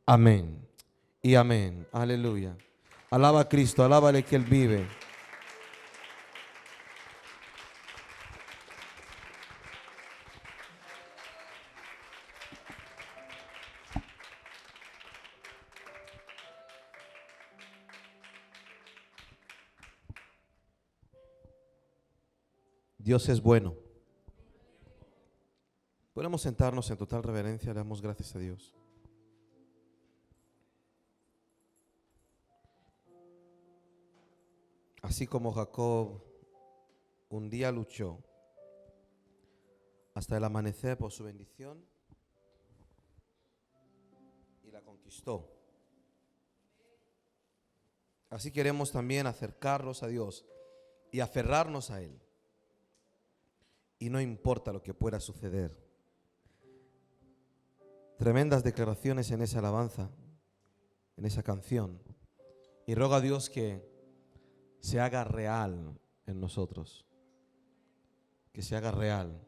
Amén y amén. Aleluya. Alaba a Cristo, alábale que Él vive. Dios es bueno. Podemos sentarnos en total reverencia, le damos gracias a Dios. Así como Jacob un día luchó hasta el amanecer por su bendición y la conquistó. Así queremos también acercarnos a Dios y aferrarnos a Él. Y no importa lo que pueda suceder. Tremendas declaraciones en esa alabanza, en esa canción. Y ruego a Dios que se haga real en nosotros. Que se haga real.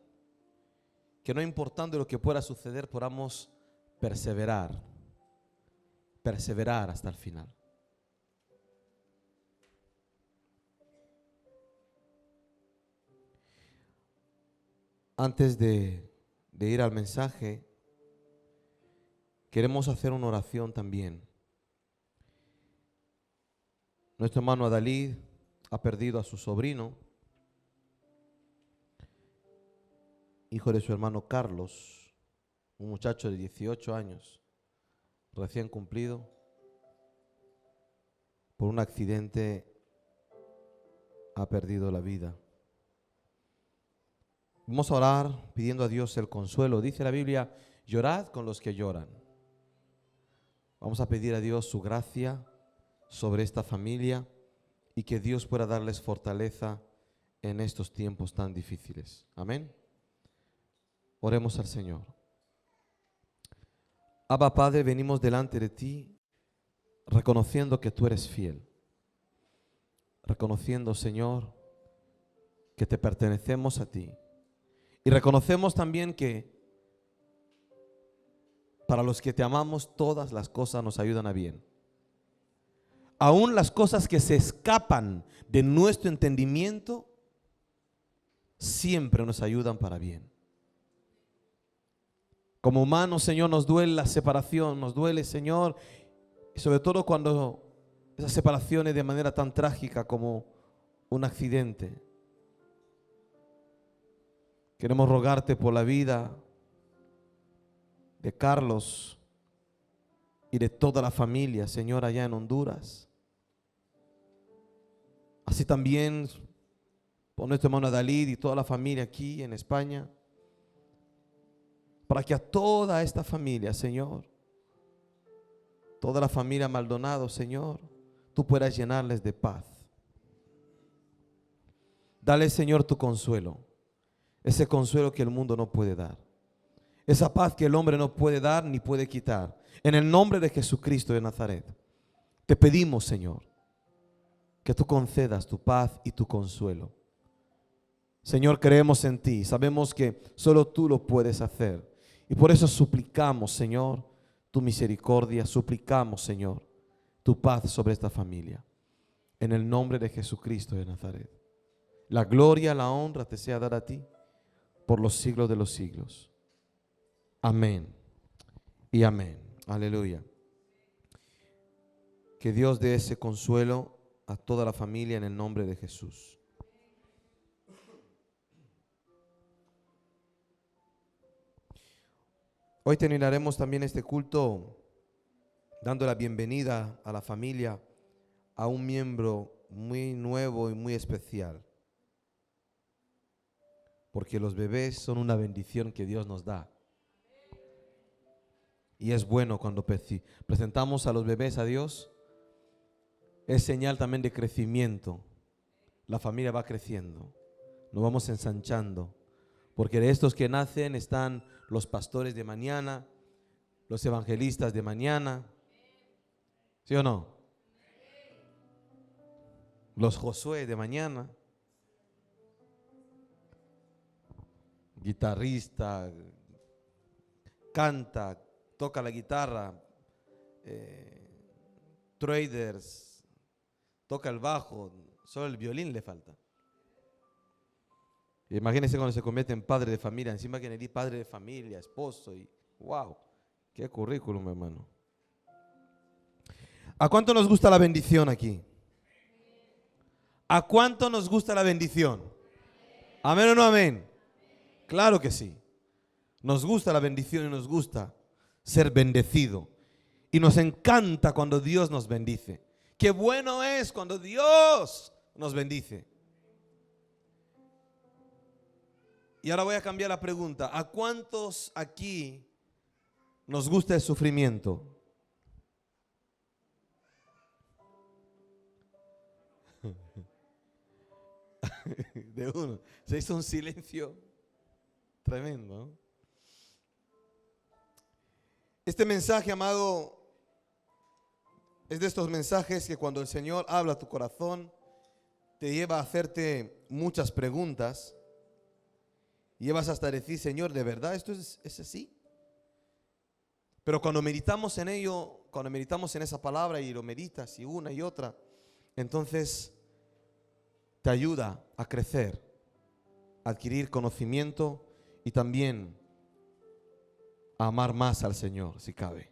Que no importando lo que pueda suceder, podamos perseverar. Perseverar hasta el final. Antes de ir al mensaje, queremos hacer una oración también. Nuestro hermano Adalid ha perdido a su sobrino, hijo de su hermano Carlos, un muchacho de 18 años, recién cumplido, por un accidente ha perdido la vida. Vamos a orar pidiendo a Dios el consuelo. Dice la Biblia, llorad con los que lloran. Vamos a pedir a Dios su gracia sobre esta familia y que Dios pueda darles fortaleza en estos tiempos tan difíciles. Amén. Oremos al Señor. Abba Padre, venimos delante de ti reconociendo que tú eres fiel. Reconociendo, Señor, que te pertenecemos a ti. Y reconocemos también que para los que te amamos todas las cosas nos ayudan a bien. Aún las cosas que se escapan de nuestro entendimiento siempre nos ayudan para bien. Como humanos, Señor, nos duele la separación, nos duele, Señor, y sobre todo cuando esa separación es de manera tan trágica como un accidente. Queremos rogarte por la vida de Carlos y de toda la familia, Señor, allá en Honduras. Así también por nuestro hermano Adalid y toda la familia aquí en España. Para que a toda esta familia, Señor, toda la familia Maldonado, Señor, tú puedas llenarles de paz. Dale, Señor, tu consuelo. Ese consuelo que el mundo no puede dar. Esa paz que el hombre no puede dar ni puede quitar. En el nombre de Jesucristo de Nazaret, te pedimos, Señor, que tú concedas tu paz y tu consuelo. Señor, creemos en ti. Sabemos que solo tú lo puedes hacer. Y por eso suplicamos, Señor, tu misericordia. Suplicamos, Señor, tu paz sobre esta familia. En el nombre de Jesucristo de Nazaret. La gloria, la honra te sea dada a ti por los siglos de los siglos. Amén y amén. Aleluya. Que Dios dé ese consuelo a toda la familia en el nombre de Jesús. Hoy terminaremos también este culto dando la bienvenida a la familia a un miembro muy nuevo y muy especial. Porque los bebés son una bendición que Dios nos da. Y es bueno cuando presentamos a los bebés a Dios, es señal también de crecimiento. La familia va creciendo, nos vamos ensanchando, porque de estos que nacen están los pastores de mañana, los evangelistas de mañana, ¿sí o no? Los Josué de mañana, guitarrista, canta, toca la guitarra, traders, toca el bajo, solo el violín le falta. Imagínense cuando se convierte en padre de familia, encima que eres padre de familia, esposo y wow, qué currículum, hermano. ¿A cuánto nos gusta la bendición aquí? ¿A cuánto nos gusta la bendición? ¿Amén o no amén? Claro que sí. Nos gusta la bendición y nos gusta ser bendecido. Y nos encanta cuando Dios nos bendice. Qué bueno es cuando Dios nos bendice. Y ahora voy a cambiar la pregunta. ¿A cuántos aquí nos gusta el sufrimiento? De uno. Se hizo un silencio tremendo, ¿no? Este mensaje, amado, es de estos mensajes que cuando el Señor habla a tu corazón, te lleva a hacerte muchas preguntas. Llevas hasta decir, Señor, ¿de verdad esto es así? Pero cuando meditamos en ello, cuando meditamos en esa palabra y lo meditas y una y otra, entonces te ayuda a crecer, a adquirir conocimiento y también a amar más al Señor, si cabe.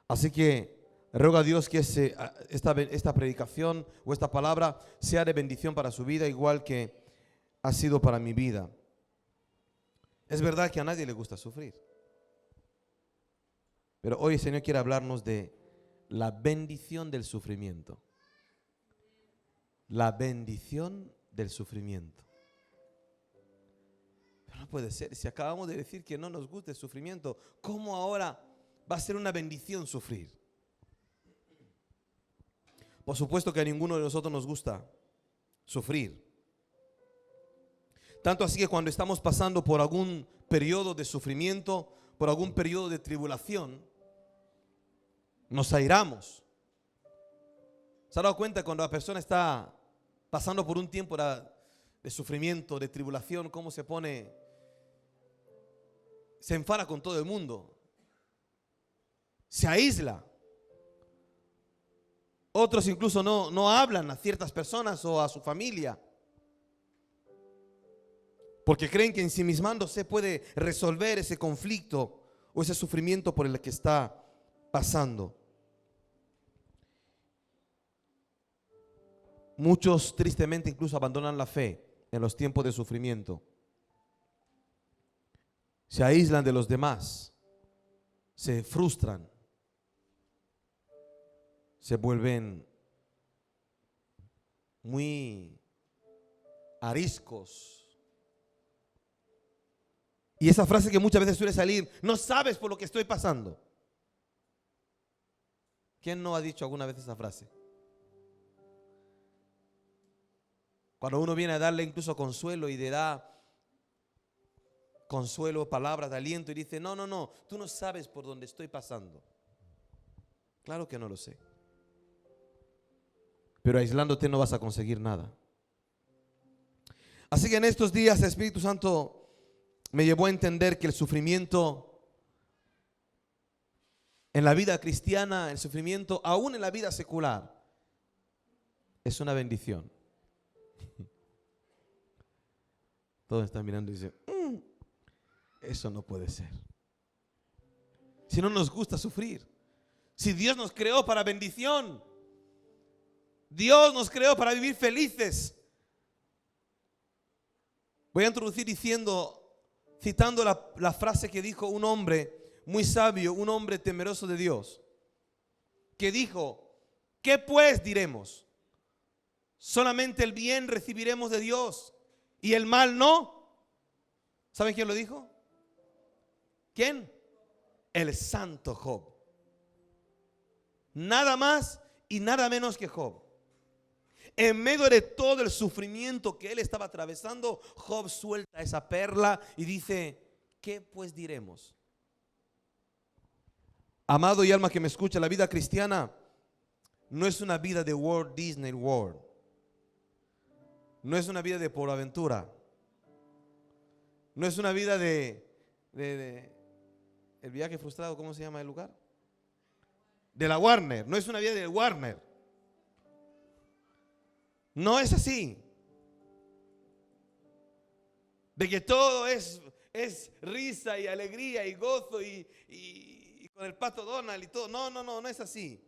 Así que ruego a Dios que esta predicación o esta palabra sea de bendición para su vida, igual que ha sido para mi vida. Es verdad que a nadie le gusta sufrir, pero hoy el Señor quiere hablarnos de la bendición del sufrimiento. La bendición del sufrimiento. Pero no puede ser, si acabamos de decir que no nos gusta el sufrimiento, ¿cómo ahora va a ser una bendición sufrir? Por supuesto que a ninguno de nosotros nos gusta sufrir. Tanto así que cuando estamos pasando por algún periodo de sufrimiento, por algún periodo de tribulación, nos airamos. ¿Se ha dado cuenta cuando la persona está pasando por un tiempo de sufrimiento, de tribulación, cómo se pone, se enfada con todo el mundo, se aísla? Otros incluso no hablan a ciertas personas o a su familia, porque creen que ensimismándose puede resolver ese conflicto o ese sufrimiento por el que está pasando. Muchos tristemente incluso abandonan la fe en los tiempos de sufrimiento. Se aíslan de los demás, se frustran, se vuelven muy ariscos. Y esa frase que muchas veces suele salir, no sabes por lo que estoy pasando. ¿Quién no ha dicho alguna vez esa frase? Cuando uno viene a darle incluso consuelo y le da consuelo, palabras de aliento y dice, no, tú no sabes por dónde estoy pasando. Claro que no lo sé. Pero aislándote no vas a conseguir nada. Así que en estos días el Espíritu Santo me llevó a entender que el sufrimiento en la vida cristiana, el sufrimiento aún en la vida secular, es una bendición. Todos están mirando y dicen, eso no puede ser. Si no nos gusta sufrir, si Dios nos creó para bendición, Dios nos creó para vivir felices. Voy a introducir citando la frase que dijo un hombre muy sabio, un hombre temeroso de Dios, que dijo, ¿qué pues diremos? Solamente el bien recibiremos de Dios y el mal no. ¿Saben quién lo dijo? ¿Quién? El santo Job. Nada más y nada menos que Job. En medio de todo el sufrimiento que él estaba atravesando, Job suelta esa perla y dice, ¿qué pues diremos? Amado y alma que me escucha, la vida cristiana no es una vida de Walt Disney World. No es una vida de por aventura. No es una vida de el viaje frustrado, ¿cómo se llama el lugar? de la Warner, no es una vida de Warner. No es así. De que todo es risa y alegría y gozo y con el Pato Donald y todo. No es así.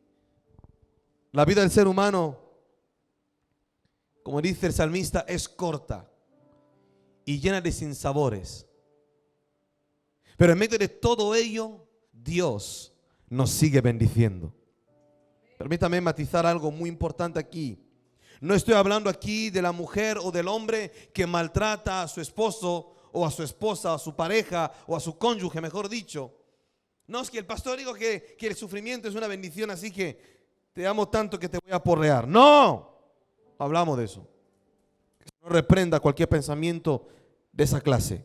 La vida del ser humano, como dice el salmista, es corta y llena de sinsabores. Pero en medio de todo ello, Dios nos sigue bendiciendo. Permítame matizar algo muy importante aquí. No estoy hablando aquí de la mujer o del hombre que maltrata a su esposo o a su esposa, a su pareja o a su cónyuge, mejor dicho. No, es que el pastor dijo que el sufrimiento es una bendición, así que te amo tanto que te voy a aporrear. No, hablamos de eso. Que no reprenda cualquier pensamiento de esa clase.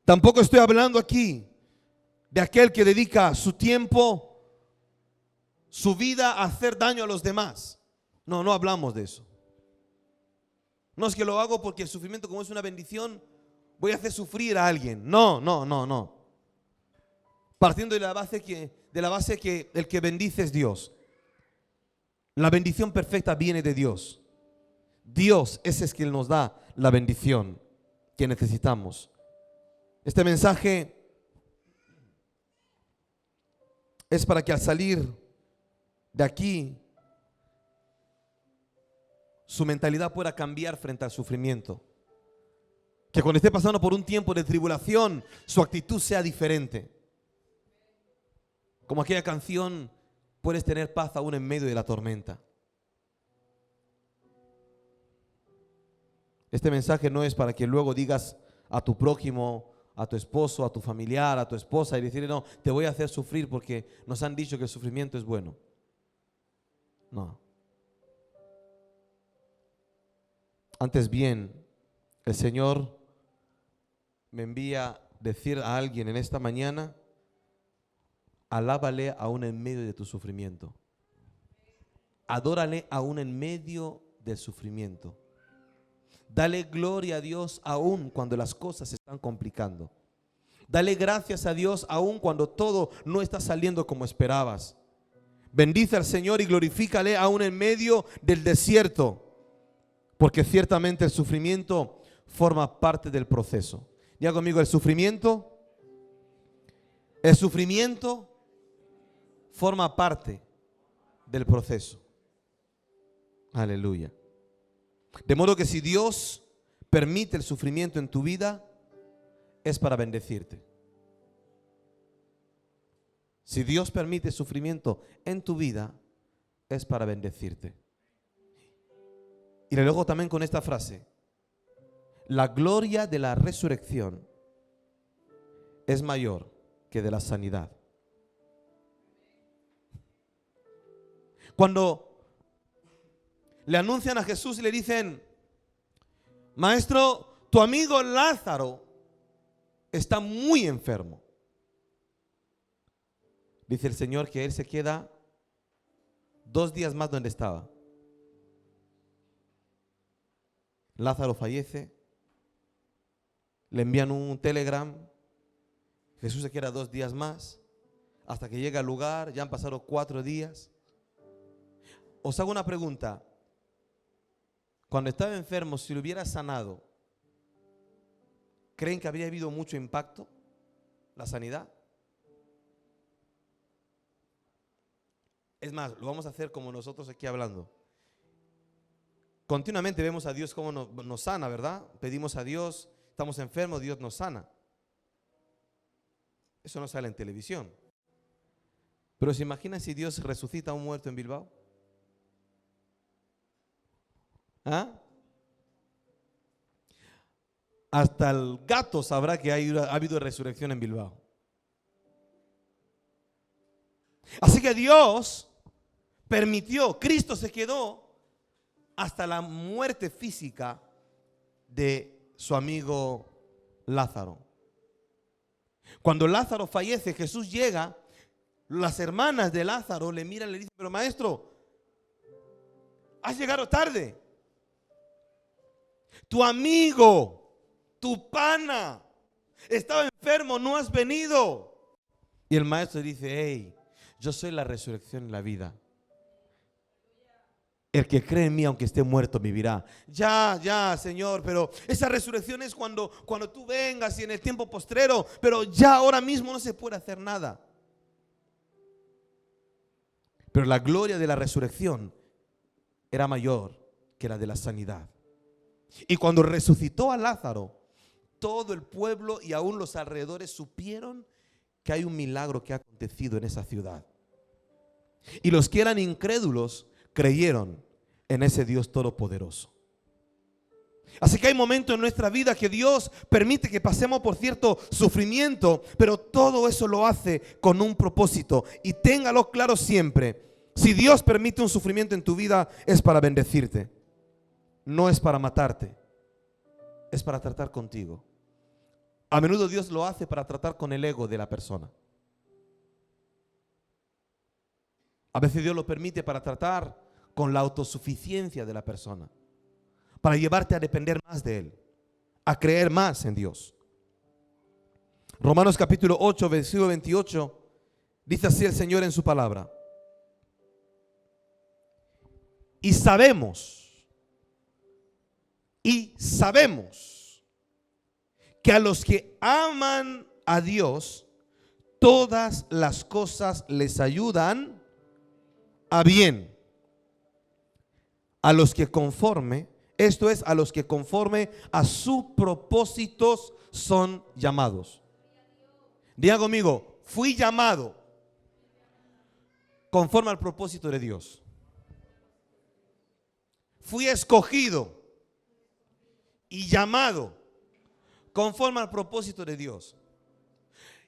Tampoco estoy hablando aquí de aquel que dedica su tiempo, su vida a hacer daño a los demás. No hablamos de eso. No es que lo hago porque el sufrimiento, como es una bendición, voy a hacer sufrir a alguien. No. Partiendo de la base que el que bendice es Dios. La bendición perfecta viene de Dios. Dios ese es quien nos da la bendición que necesitamos. Este mensaje es para que al salir de aquí su mentalidad pueda cambiar frente al sufrimiento. Que cuando esté pasando por un tiempo de tribulación, su actitud sea diferente. Como aquella canción, puedes tener paz aún en medio de la tormenta. Este mensaje no es para que luego digas a tu prójimo, a tu esposo, a tu familiar, a tu esposa y decirle, no, te voy a hacer sufrir porque nos han dicho que el sufrimiento es bueno. No. Antes bien, el Señor me envía a decir a alguien en esta mañana, alábale aún en medio de tu sufrimiento. Adórale aún en medio del sufrimiento. Dale gloria a Dios aún cuando las cosas se están complicando. Dale gracias a Dios aún cuando todo no está saliendo como esperabas. Bendice al Señor y glorifícale aún en medio del desierto. Porque ciertamente el sufrimiento forma parte del proceso. Ya conmigo, el sufrimiento forma parte del proceso. Aleluya. De modo que si Dios permite el sufrimiento en tu vida, es para bendecirte. Si Dios permite sufrimiento en tu vida, es para bendecirte. Y luego también con esta frase: la gloria de la resurrección es mayor que de la sanidad. Cuando le anuncian a Jesús y le dicen, maestro, tu amigo Lázaro está muy enfermo. Dice el Señor que él se queda 2 días más donde estaba. Lázaro fallece, le envían un telegram, Jesús se queda 2 días más, hasta que llega al lugar, ya han pasado 4 días. Os hago una pregunta. Cuando estaba enfermo, si lo hubiera sanado, ¿creen que habría habido mucho impacto la sanidad? Es más, lo vamos a hacer como nosotros aquí hablando. Continuamente vemos a Dios como nos sana, ¿verdad? Pedimos a Dios, estamos enfermos, Dios nos sana. Eso no sale en televisión. Pero ¿se imaginan si Dios resucita a un muerto en Bilbao? ¿Ah? Hasta el gato sabrá que ha habido resurrección en Bilbao. Así que Dios permitió, Cristo se quedó hasta la muerte física de su amigo Lázaro. Cuando Lázaro fallece, Jesús llega, las hermanas de Lázaro le miran y le dicen, pero maestro, has llegado tarde. Tu amigo, tu pana, estaba enfermo, no has venido. Y el maestro dice: hey, yo soy la resurrección y la vida. El que cree en mí, aunque esté muerto, vivirá. Ya, Señor, pero esa resurrección es cuando tú vengas y en el tiempo postrero, pero ya ahora mismo no se puede hacer nada. Pero la gloria de la resurrección era mayor que la de la sanidad. Y cuando resucitó a Lázaro, todo el pueblo y aún los alrededores supieron que hay un milagro que ha acontecido en esa ciudad. Y los que eran incrédulos creyeron en ese Dios todopoderoso. Así que hay momentos en nuestra vida que Dios permite que pasemos por cierto sufrimiento, pero todo eso lo hace con un propósito. Y téngalo claro siempre: si Dios permite un sufrimiento en tu vida, es para bendecirte, no es para matarte, es para tratar contigo. A menudo Dios lo hace para tratar con el ego de la persona. A veces Dios lo permite para tratar con la autosuficiencia de la persona, para llevarte a depender más de Él, a creer más en Dios. Romanos capítulo 8, versículo 28, dice así el Señor en su palabra: y sabemos que a los que aman a Dios, todas las cosas les ayudan a bien. A los que conforme, esto es, a los que conforme a sus propósitos son llamados. Diga conmigo: fui llamado conforme al propósito de Dios. Fui escogido y llamado conforme al propósito de Dios.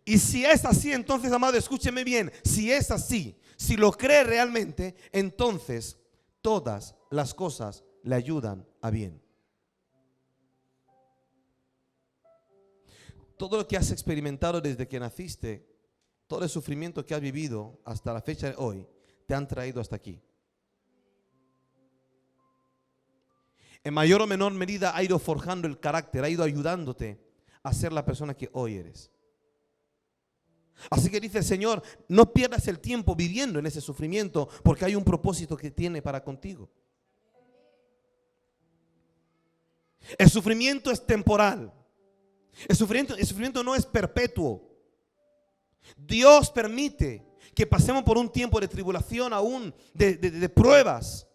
Y si es así, entonces, amado, escúcheme bien, si es así, si lo cree realmente, entonces todas las cosas le ayudan a bien. Todo lo que has experimentado desde que naciste, todo el sufrimiento que has vivido hasta la fecha de hoy, te han traído hasta aquí. En mayor o menor medida ha ido forjando el carácter, ha ido ayudándote a ser la persona que hoy eres. Así que dice el Señor: no pierdas el tiempo viviendo en ese sufrimiento, porque hay un propósito que tiene para contigo. El sufrimiento es temporal. El sufrimiento no es perpetuo. Dios permite que pasemos por un tiempo de tribulación, aún de pruebas.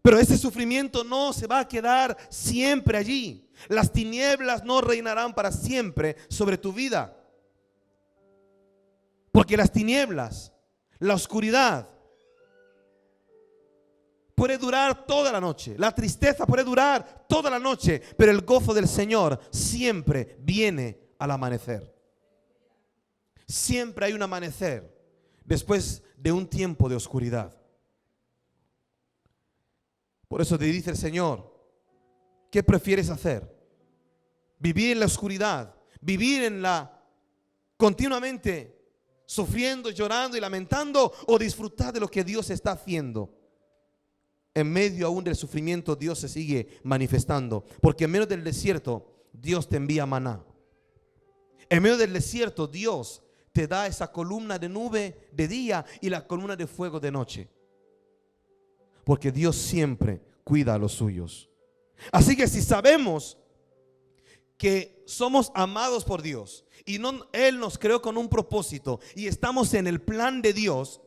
Pero ese sufrimiento no se va a quedar siempre allí. Las tinieblas no reinarán para siempre sobre tu vida. Porque las tinieblas, la oscuridad, puede durar toda la noche. La tristeza puede durar toda la noche. Pero el gozo del Señor siempre viene al amanecer. Siempre hay un amanecer después de un tiempo de oscuridad. Por eso te dice el Señor: ¿qué prefieres hacer? ¿Vivir en la oscuridad? ¿Vivir en la continuamente sufriendo, llorando y lamentando? ¿O disfrutar de lo que Dios está haciendo? En medio aún del sufrimiento, Dios se sigue manifestando. Porque en medio del desierto, Dios te envía maná. En medio del desierto, Dios te da esa columna de nube de día y la columna de fuego de noche. Porque Dios siempre cuida a los suyos. Así que si sabemos que somos amados por Dios y Él nos creó con un propósito y estamos en el plan de Dios,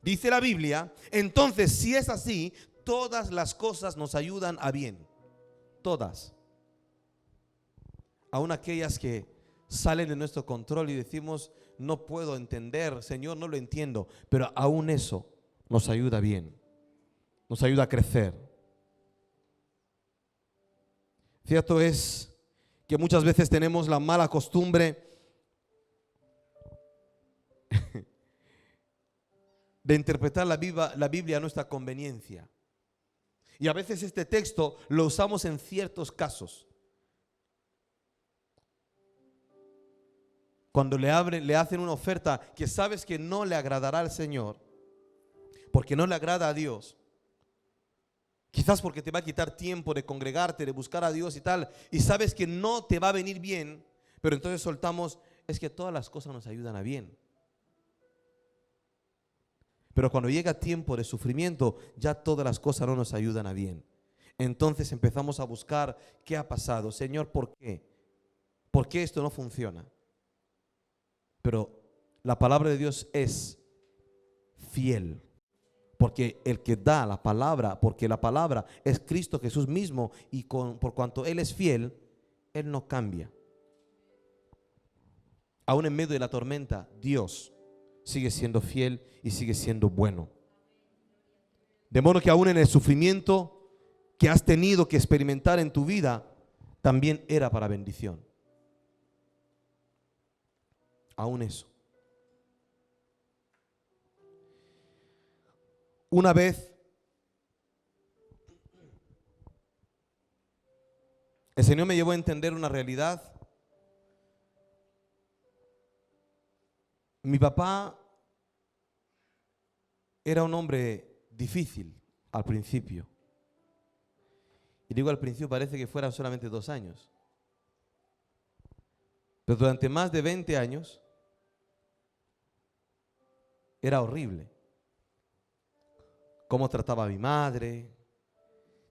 dice la Biblia, entonces si es así, todas las cosas nos ayudan a bien. Todas. Aún aquellas que salen de nuestro control y decimos: no puedo entender, Señor, no lo entiendo. Pero aún eso nos ayuda bien. Nos ayuda a crecer. Cierto es que muchas veces tenemos la mala costumbre de interpretar la Biblia a nuestra conveniencia. Y a veces este texto lo usamos en ciertos casos. Cuando le hacen una oferta que sabes que no le agradará al Señor, porque no le agrada a Dios. Quizás porque te va a quitar tiempo de congregarte, de buscar a Dios y tal, y sabes que no te va a venir bien, pero entonces soltamos: es que todas las cosas nos ayudan a bien. Pero cuando llega tiempo de sufrimiento, ya todas las cosas no nos ayudan a bien. Entonces empezamos a buscar qué ha pasado. Señor, ¿por qué? ¿Por qué esto no funciona? Pero la palabra de Dios es fiel. Porque el que da la palabra, porque la palabra es Cristo Jesús mismo, y por cuanto Él es fiel, Él no cambia. Aún en medio de la tormenta, Dios sigue siendo fiel y sigue siendo bueno. De modo que aún en el sufrimiento que has tenido que experimentar en tu vida, también era para bendición. Aún eso. Una vez el Señor me llevó a entender una realidad. Mi papá era un hombre difícil al principio. Y digo al principio, parece que fueran solamente 2 años. Pero durante más de 20 años era horrible. Cómo trataba a mi madre,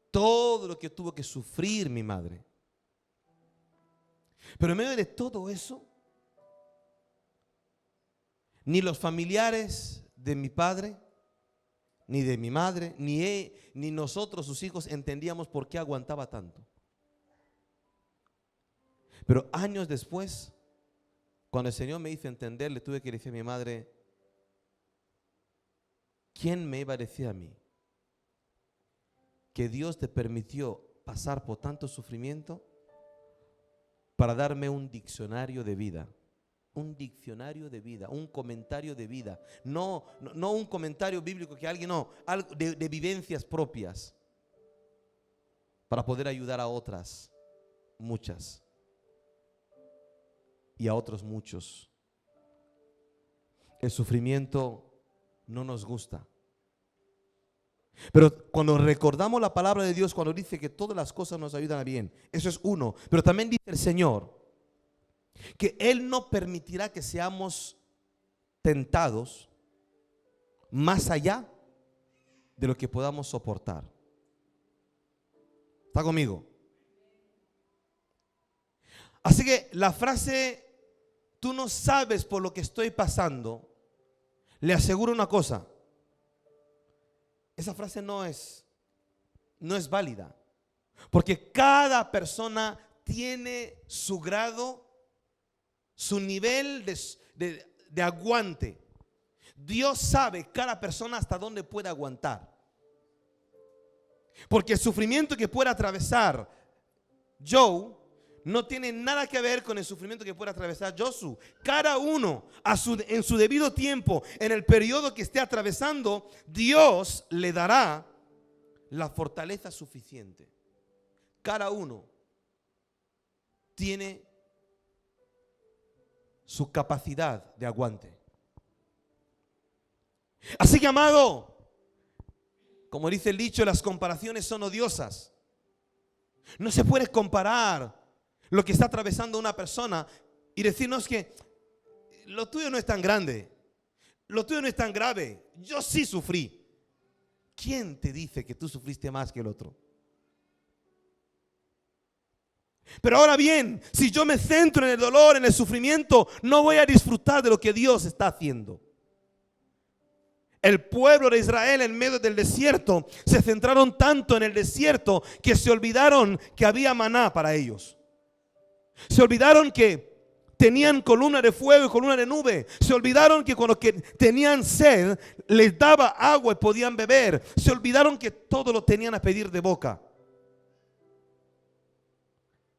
todo lo que tuvo que sufrir mi madre. Pero en medio de todo eso, ni los familiares de mi padre, ni de mi madre, ni nosotros, sus hijos, entendíamos por qué aguantaba tanto. Pero años después, cuando el Señor me hizo entender, le tuve que decir a mi madre, ¿quién me iba a decir a mí que Dios te permitió pasar por tanto sufrimiento para darme un diccionario de vida? Un diccionario de vida, un comentario de vida. No un comentario bíblico que alguien, no, algo de vivencias propias, para poder ayudar a otras, muchas, y a otros muchos. El sufrimiento no nos gusta. Pero cuando recordamos la palabra de Dios, cuando dice que todas las cosas nos ayudan a bien, eso es uno. Pero también dice el Señor que Él no permitirá que seamos tentados más allá de lo que podamos soportar. ¿Está conmigo? Así que la frase, tú no sabes por lo que estoy pasando, le aseguro una cosa: esa frase no es válida, porque cada persona tiene su grado, su nivel de aguante. Dios sabe cada persona hasta dónde puede aguantar, porque el sufrimiento que puede atravesar Joe no tiene nada que ver con el sufrimiento que puede atravesar Josu. Cada uno en su debido tiempo, en el periodo que esté atravesando, Dios le dará la fortaleza suficiente. Cada uno tiene su capacidad de aguante. Así que, amado, como dice el dicho, las comparaciones son odiosas. No se puede comparar lo que está atravesando una persona y decirnos que lo tuyo no es tan grande, lo tuyo no es tan grave. Yo sí sufrí. ¿Quién te dice que tú sufriste más que el otro? Pero ahora bien, si yo me centro en el dolor, en el sufrimiento, no voy a disfrutar de lo que Dios está haciendo. El pueblo de Israel en medio del desierto se centraron tanto en el desierto que se olvidaron que había maná para ellos. Se olvidaron que tenían columna de fuego y columna de nube. Se olvidaron que cuando tenían sed les daba agua y podían beber. Se olvidaron que todo lo tenían a pedir de boca.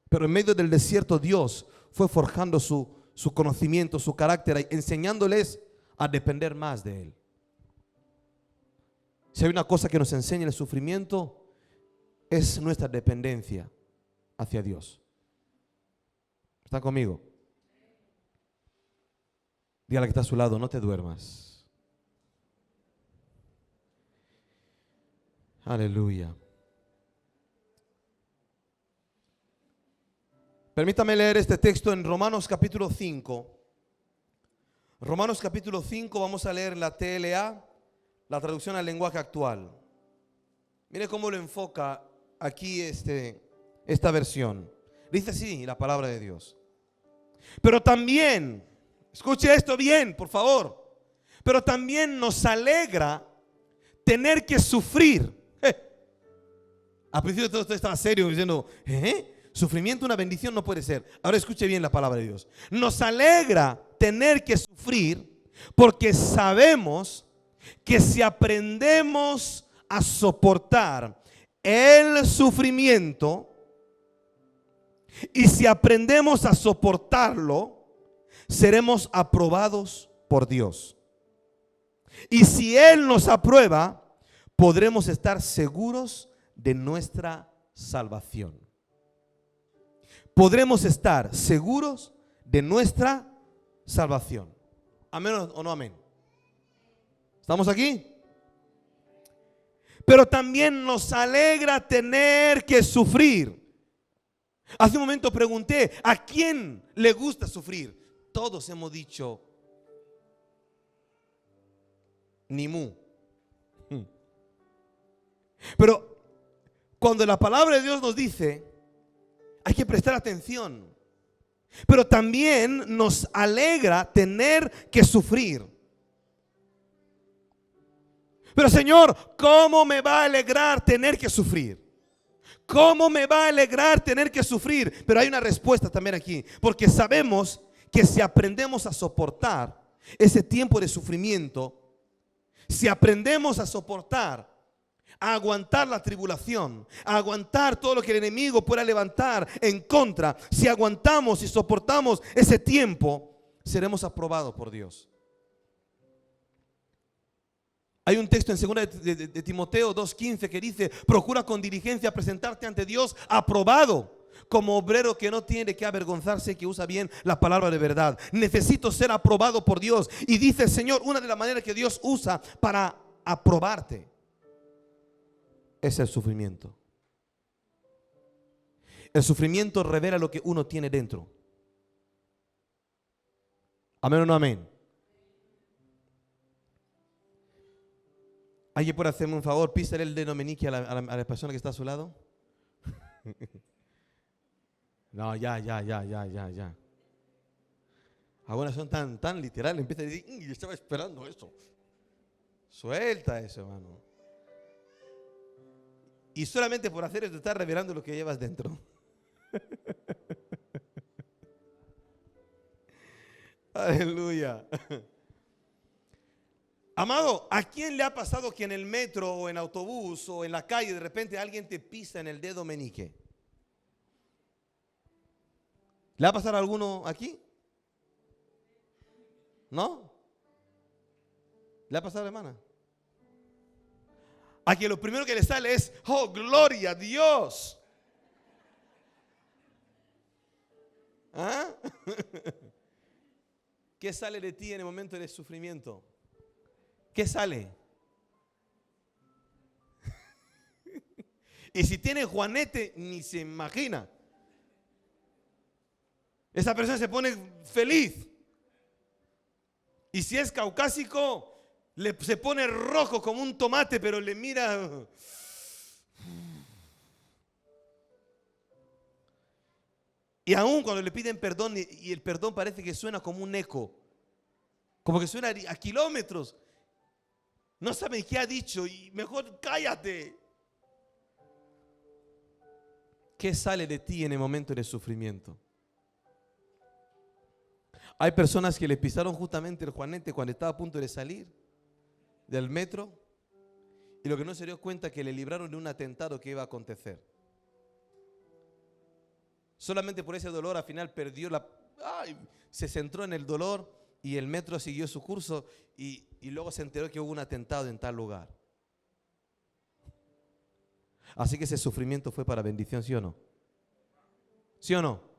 Pero en medio del desierto Dios fue forjando su conocimiento, su carácter, enseñándoles a depender más de Él. Si hay una cosa que nos enseña el sufrimiento, es nuestra dependencia hacia Dios. ¿Está conmigo? Dígale que está a su lado, no te duermas. Aleluya. Permítame leer este texto en Romanos capítulo 5. Romanos capítulo 5, vamos a leer la TLA, La traducción al lenguaje actual. Mire cómo lo enfoca aquí esta versión. Dice así la palabra de Dios. Pero también, escuche esto bien, por favor. Pero también nos alegra tener que sufrir. Al principio todo esto estaba serio, diciendo, sufrimiento, una bendición no puede ser. Ahora escuche bien la palabra de Dios. Nos alegra tener que sufrir porque sabemos que si aprendemos a soportar el sufrimiento y si aprendemos a soportarlo, seremos aprobados por Dios. Y si Él nos aprueba, podremos estar seguros de nuestra salvación. Podremos estar seguros de nuestra salvación. ¿Amén o no amén? ¿Estamos aquí? Pero también nos alegra tener que sufrir. Hace un momento pregunté, ¿a quién le gusta sufrir? Todos hemos dicho, ni mu. Pero cuando la palabra de Dios nos dice, hay que prestar atención. Pero también nos alegra tener que sufrir. Pero Señor, ¿cómo me va a alegrar tener que sufrir? ¿Cómo me va a alegrar tener que sufrir? Pero hay una respuesta también aquí. Porque sabemos que si aprendemos a soportar ese tiempo de sufrimiento, si aprendemos a soportar, a aguantar la tribulación, a aguantar todo lo que el enemigo pueda levantar en contra, si aguantamos y soportamos ese tiempo, seremos aprobados por Dios. Hay un texto en 2 de Timoteo 2:15 que dice, procura con diligencia presentarte ante Dios aprobado, como obrero que no tiene que avergonzarse y que usa bien la palabra de verdad. Necesito ser aprobado por Dios. Y dice el Señor, una de las maneras que Dios usa para aprobarte es el sufrimiento. El sufrimiento revela lo que uno tiene dentro. ¿Amén o no amén? ¿Alguien puede hacerme un favor? Písale el dedo meñique a la persona que está a su lado. No, ya. Algunas son tan literales. Empieza a decir, yo estaba esperando eso. Suelta eso, hermano. Y solamente por hacer eso estás revelando lo que llevas dentro. Aleluya. Amado, ¿a quién le ha pasado que en el metro o en autobús o en la calle de repente alguien te pisa en el dedo meñique? ¿Le ha pasado a alguno aquí? ¿No? ¿Le ha pasado, hermana? A quien lo primero que le sale es, oh, gloria a Dios. ¿Ah? ¿Qué sale de ti en el momento de sufrimiento? ¿Qué sale? Y si tiene juanete, ni se imagina. Esa persona se pone feliz. Y si es caucásico, se pone rojo como un tomate, pero le mira. Y aún cuando le piden perdón, y el perdón parece que suena como un eco, como que suena a kilómetros. No saben qué ha dicho y mejor cállate. ¿Qué sale de ti en el momento de sufrimiento? Hay personas que le pisaron justamente el juanete cuando estaba a punto de salir del metro y lo que no se dio cuenta es que le libraron de un atentado que iba a acontecer. Solamente por ese dolor al final perdió se centró en el dolor y el metro siguió su curso y luego se enteró que hubo un atentado en tal lugar. Así que ese sufrimiento fue para bendición, ¿sí o no? ¿Sí o no?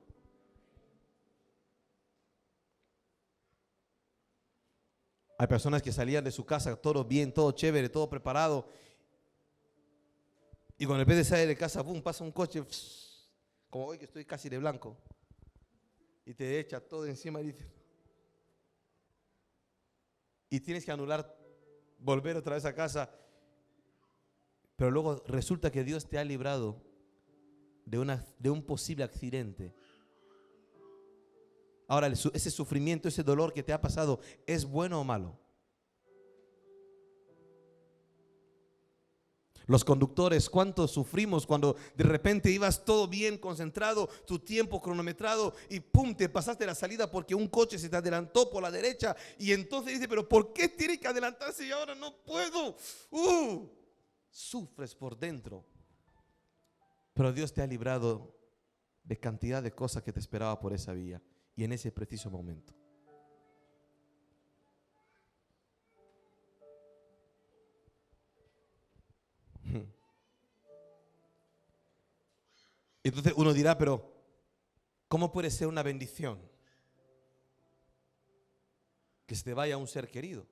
Hay personas que salían de su casa todo bien, todo chévere, todo preparado. Y cuando en vez de salir de casa, ¡pum!, pasa un coche, como hoy que estoy casi de blanco. Y te echa todo encima y dice. Y tienes que anular volver otra vez a casa. Pero luego resulta que Dios te ha librado de un posible accidente. Ahora, ese sufrimiento, ese dolor que te ha pasado, ¿es bueno o malo? Los conductores, ¿cuánto sufrimos cuando de repente ibas todo bien concentrado, tu tiempo cronometrado y pum, te pasaste la salida porque un coche se te adelantó por la derecha y entonces dices, pero ¿por qué tiene que adelantarse y ahora no puedo? Sufres por dentro. Pero Dios te ha librado de cantidad de cosas que te esperaba por esa vía y en ese preciso momento. Entonces uno dirá, pero ¿cómo puede ser una bendición que se te vaya un ser querido?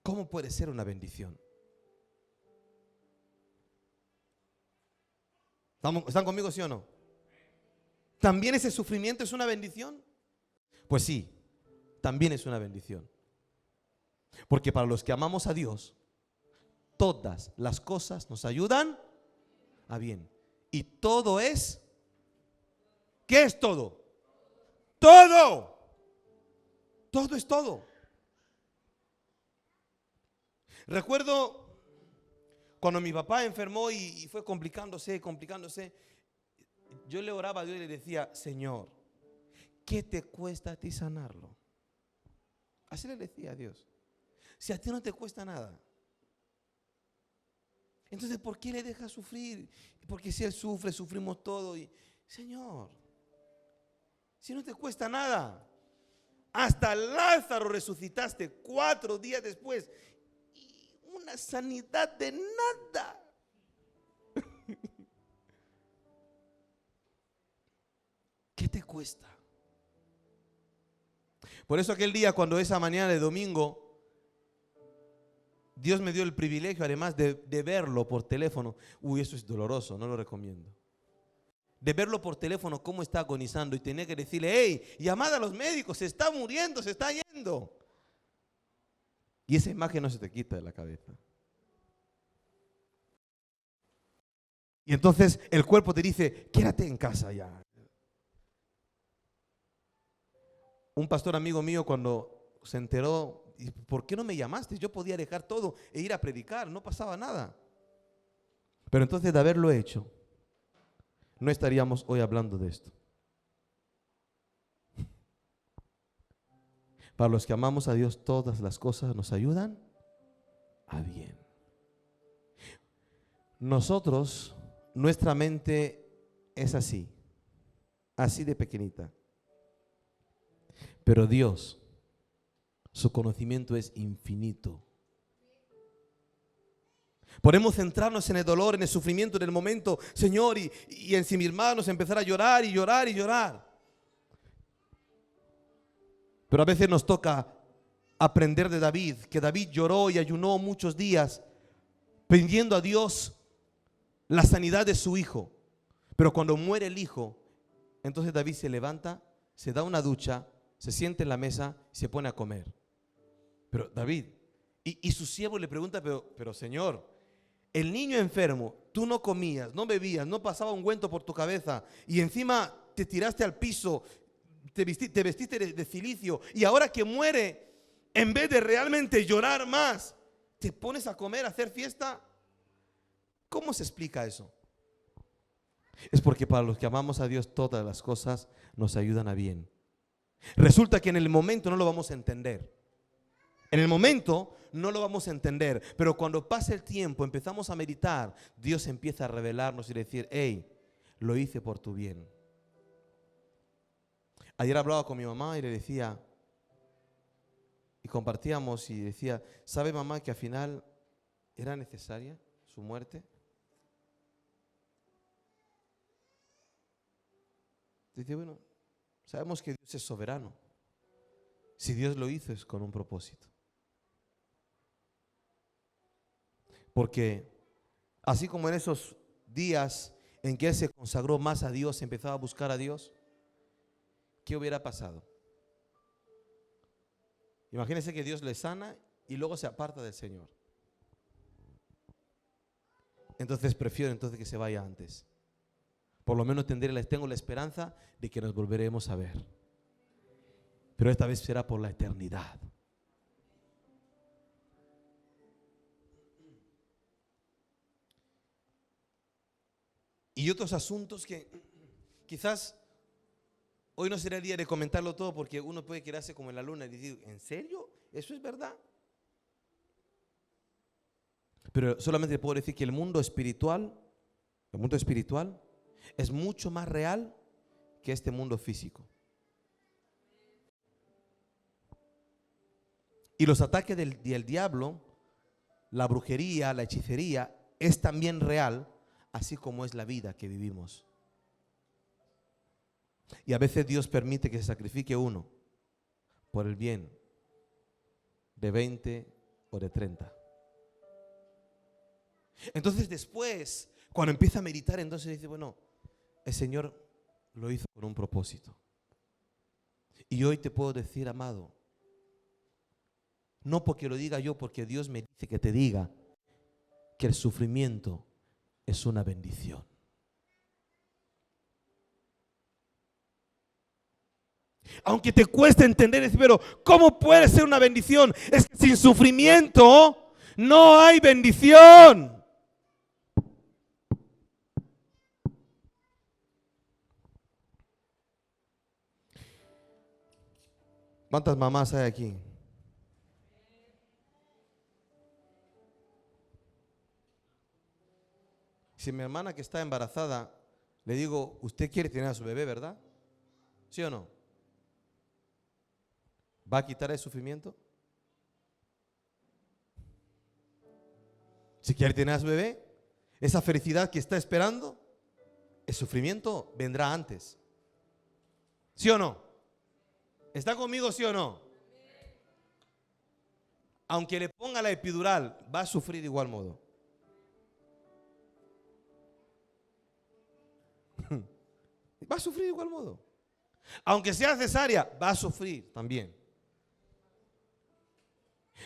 ¿Cómo puede ser una bendición? ¿Están conmigo, sí o no? ¿También ese sufrimiento es una bendición? Pues sí, también es una bendición. Porque para los que amamos a Dios, todas las cosas nos ayudan a bien. Y todo es, ¿qué es todo? Todo. Todo es todo. Recuerdo cuando mi papá enfermó y fue complicándose, yo le oraba a Dios y le decía, Señor, ¿qué te cuesta a ti sanarlo? Así le decía a Dios. Si a ti no te cuesta nada, entonces ¿por qué le dejas sufrir? Porque si Él sufre, sufrimos todo. Y, Señor, si no te cuesta nada, hasta Lázaro resucitaste 4 días después y una sanidad de nada. ¿Qué te cuesta? Por eso aquel día, cuando esa mañana de domingo, Dios me dio el privilegio, además de verlo por teléfono. Eso es doloroso, no lo recomiendo. De verlo por teléfono cómo está agonizando y tenía que decirle, hey, llamad a los médicos, se está muriendo, se está yendo. Y esa imagen no se te quita de la cabeza. Y entonces el cuerpo te dice, quédate en casa ya. Un pastor amigo mío cuando se enteró, ¿por qué no me llamaste? Yo podía dejar todo e ir a predicar, no pasaba nada. Pero entonces de haberlo hecho, no estaríamos hoy hablando de esto. Para los que amamos a Dios, todas las cosas nos ayudan a bien. Nosotros, nuestra mente es así de pequeñita. Pero Dios, su conocimiento es infinito. Podemos centrarnos en el dolor, en el sufrimiento, en el momento, Señor, y ensimismarnos, empezar a llorar y llorar y llorar. Pero a veces nos toca aprender de David, que David lloró y ayunó muchos días pidiendo a Dios la sanidad de su hijo. Pero cuando muere el hijo, entonces David se levanta, se da una ducha, se sienta en la mesa y se pone a comer. Pero David, y su siervo le pregunta, pero Señor, el niño enfermo, tú no comías, no bebías, no pasaba ungüento por tu cabeza y encima te tiraste al piso, te vestiste de cilicio y ahora que muere, en vez de realmente llorar más, te pones a comer, a hacer fiesta. ¿Cómo se explica eso? Es porque para los que amamos a Dios todas las cosas nos ayudan a bien. Resulta que en el momento no lo vamos a entender. En el momento no lo vamos a entender, pero cuando pasa el tiempo, empezamos a meditar, Dios empieza a revelarnos y decir, hey, lo hice por tu bien. Ayer hablaba con mi mamá y le decía, y compartíamos y decía, ¿sabe mamá que al final era necesaria su muerte? Dice, bueno, sabemos que Dios es soberano. Si Dios lo hizo es con un propósito. Porque así como en esos días en que Él se consagró más a Dios, empezaba a buscar a Dios, ¿qué hubiera pasado? Imagínense que Dios le sana y luego se aparta del Señor. Entonces prefiero que se vaya antes. Por lo menos tengo la esperanza de que nos volveremos a ver. Pero esta vez será por la eternidad. Y otros asuntos que quizás hoy no será el día de comentarlo todo, porque uno puede quedarse como en la luna y decir, ¿en serio? ¿Eso es verdad? Pero solamente puedo decir que el mundo espiritual es mucho más real que este mundo físico. Y los ataques del diablo, la brujería, la hechicería, es también real, así como es la vida que vivimos. Y a veces Dios permite que se sacrifique uno por el bien de 20 o de 30. Entonces después, cuando empieza a meditar, entonces dice, bueno, el Señor lo hizo con un propósito. Y hoy te puedo decir, amado, no porque lo diga yo, porque Dios me dice que te diga que el sufrimiento es una bendición. Aunque te cueste entender, pero ¿cómo puede ser una bendición? Es que sin sufrimiento no hay bendición. ¿Cuántas mamás hay aquí? Si mi hermana que está embarazada, le digo, usted quiere tener a su bebé, ¿verdad? ¿Sí o no? ¿Va a quitar el sufrimiento? Si quiere tener a su bebé, esa felicidad que está esperando, el sufrimiento vendrá antes. ¿Sí o no? ¿Está conmigo, sí o no? Aunque le ponga la epidural, va a sufrir de igual modo. Va a sufrir de igual modo. Aunque sea cesárea, va a sufrir también.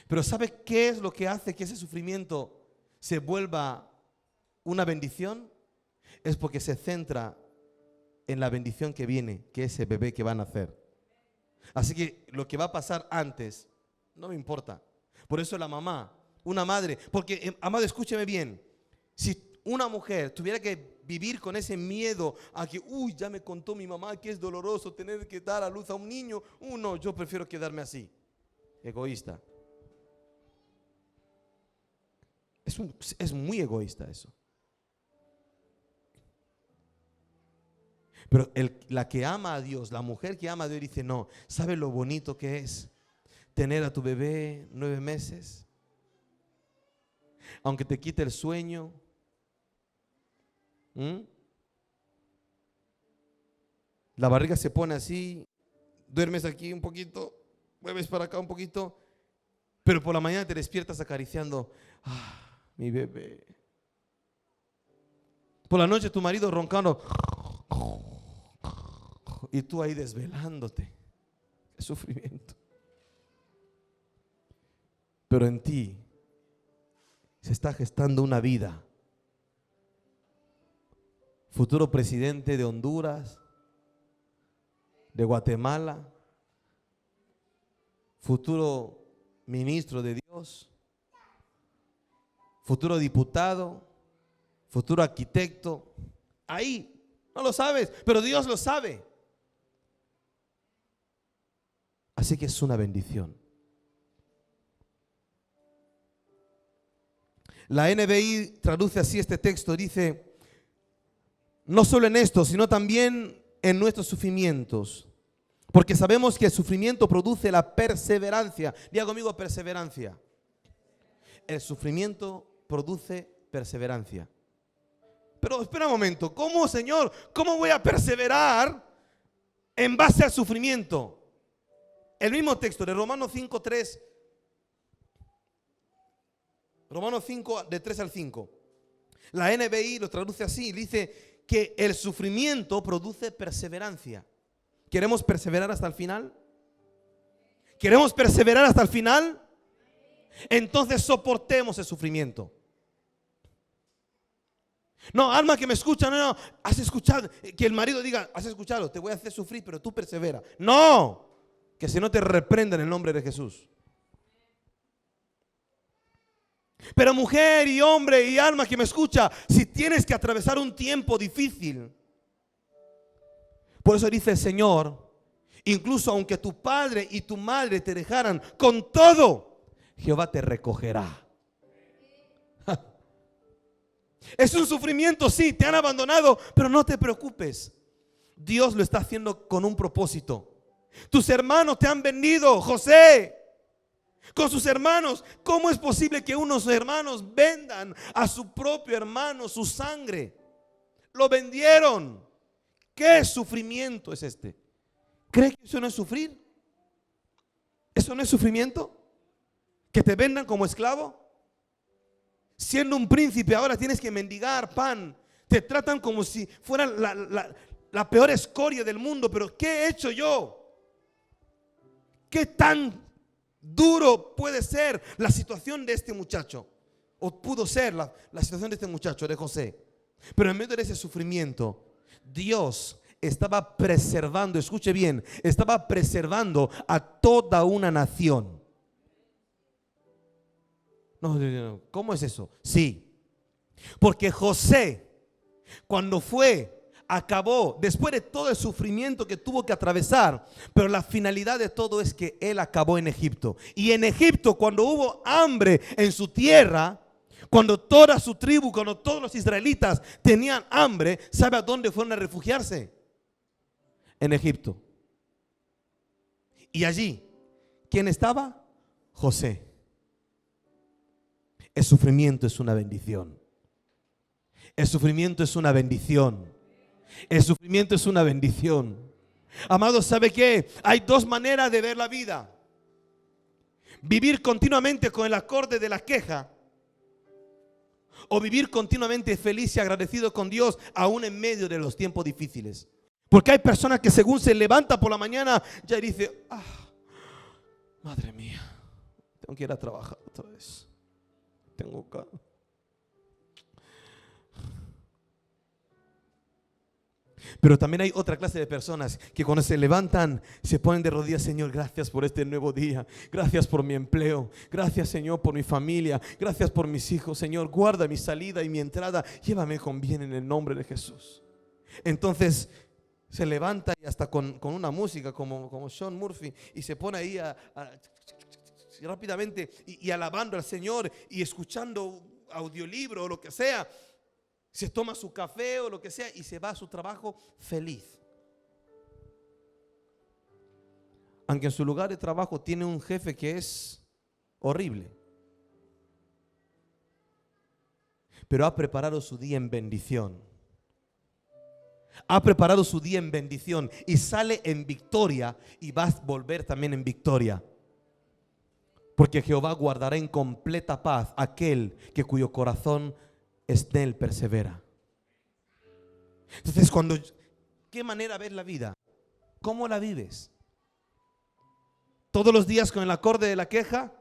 Pero ¿sabe qué es lo que hace que ese sufrimiento se vuelva una bendición? Es porque se centra en la bendición que viene, que es ese bebé que va a nacer. Así que lo que va a pasar antes no me importa. Por eso la mamá, una madre, porque, amado, escúcheme bien, si una mujer tuviera que vivir con ese miedo a que, ya me contó mi mamá que es doloroso tener que dar a luz a un niño, no, yo prefiero quedarme así, egoísta. Es muy egoísta eso. Pero la que ama a Dios, la mujer que ama a Dios, dice, no, ¿sabe lo bonito que es tener a tu bebé 9 meses? Aunque te quite el sueño. La barriga se pone así, duermes aquí un poquito, mueves para acá un poquito, pero por la mañana te despiertas acariciando, mi bebé. Por la noche tu marido roncando y tú ahí desvelándote. Es sufrimiento. Pero en ti se está gestando una vida. Futuro presidente de Honduras, de Guatemala, futuro ministro de Dios, futuro diputado, futuro arquitecto. Ahí, no lo sabes, pero Dios lo sabe. Así que es una bendición. La NBI traduce así este texto, dice, no solo en esto, sino también en nuestros sufrimientos, porque sabemos que el sufrimiento produce la perseverancia. Diga conmigo, perseverancia. El sufrimiento produce perseverancia. Pero espera un momento, ¿cómo, Señor? ¿Cómo voy a perseverar en base al sufrimiento? El mismo texto de Romanos 5:3. Romanos 5, de 3 al 5. La NBI lo traduce así, dice que el sufrimiento produce perseverancia. ¿Queremos perseverar hasta el final? ¿Queremos perseverar hasta el final? Entonces soportemos el sufrimiento. No, alma que me escucha, no, has escuchado, que el marido diga, has escuchado, te voy a hacer sufrir, pero tú persevera. No, que si no te reprenda en el nombre de Jesús. Pero mujer y hombre y alma que me escucha, si tienes que atravesar un tiempo difícil, por eso dice el Señor, incluso aunque tu padre y tu madre te dejaran, con todo, Jehová te recogerá. Es un sufrimiento, sí, te han abandonado, pero no te preocupes. Dios lo está haciendo con un propósito. Tus hermanos te han vendido, José, con sus hermanos. ¿Cómo es posible que unos hermanos vendan a su propio hermano su sangre? Lo vendieron. ¿Qué sufrimiento es este? ¿Cree que eso no es sufrir? ¿Eso no es sufrimiento? ¿Que te vendan como esclavo? Siendo un príncipe ahora tienes que mendigar pan. Te tratan como si fuera la peor escoria del mundo. Pero ¿qué he hecho yo? ¿Qué tan duro puede ser la situación de este muchacho? O pudo ser la situación de este muchacho, de José. Pero en medio de ese sufrimiento, Dios estaba preservando, escuche bien, estaba preservando a toda una nación. No, ¿cómo es eso? Sí, porque José, cuando acabó, después de todo el sufrimiento que tuvo que atravesar, pero la finalidad de todo es que él acabó en Egipto. Y en Egipto, cuando hubo hambre en su tierra, cuando toda su tribu, cuando todos los israelitas tenían hambre, ¿sabe a dónde fueron a refugiarse? En Egipto. Y allí, ¿quién estaba? José. El sufrimiento es una bendición. El sufrimiento es una bendición. El sufrimiento es una bendición. Amados, ¿sabe qué? Hay dos maneras de ver la vida. Vivir continuamente con el acorde de la queja, o vivir continuamente feliz y agradecido con Dios aún en medio de los tiempos difíciles. Porque hay personas que según se levanta por la mañana ya dice, madre mía, tengo que ir a trabajar otra vez. Tengo que... Pero también hay otra clase de personas que cuando se levantan se ponen de rodillas. Señor, gracias por este nuevo día. Gracias por mi empleo. Gracias, Señor, por mi familia. Gracias por mis hijos. Señor, guarda mi salida y mi entrada. Llévame con bien en el nombre de Jesús. Entonces se levanta y hasta con una música como Sean Murphy, y se pone ahí rápidamente y alabando al Señor y escuchando audiolibro o lo que sea. Se toma su café o lo que sea y se va a su trabajo feliz. Aunque en su lugar de trabajo tiene un jefe que es horrible. Pero ha preparado su día en bendición. Ha preparado su día en bendición y sale en victoria y va a volver también en victoria. Porque Jehová guardará en completa paz aquel cuyo corazón en él persevera. Entonces, ¿qué manera ves la vida? ¿Cómo la vives? ¿Todos los días con el acorde de la queja?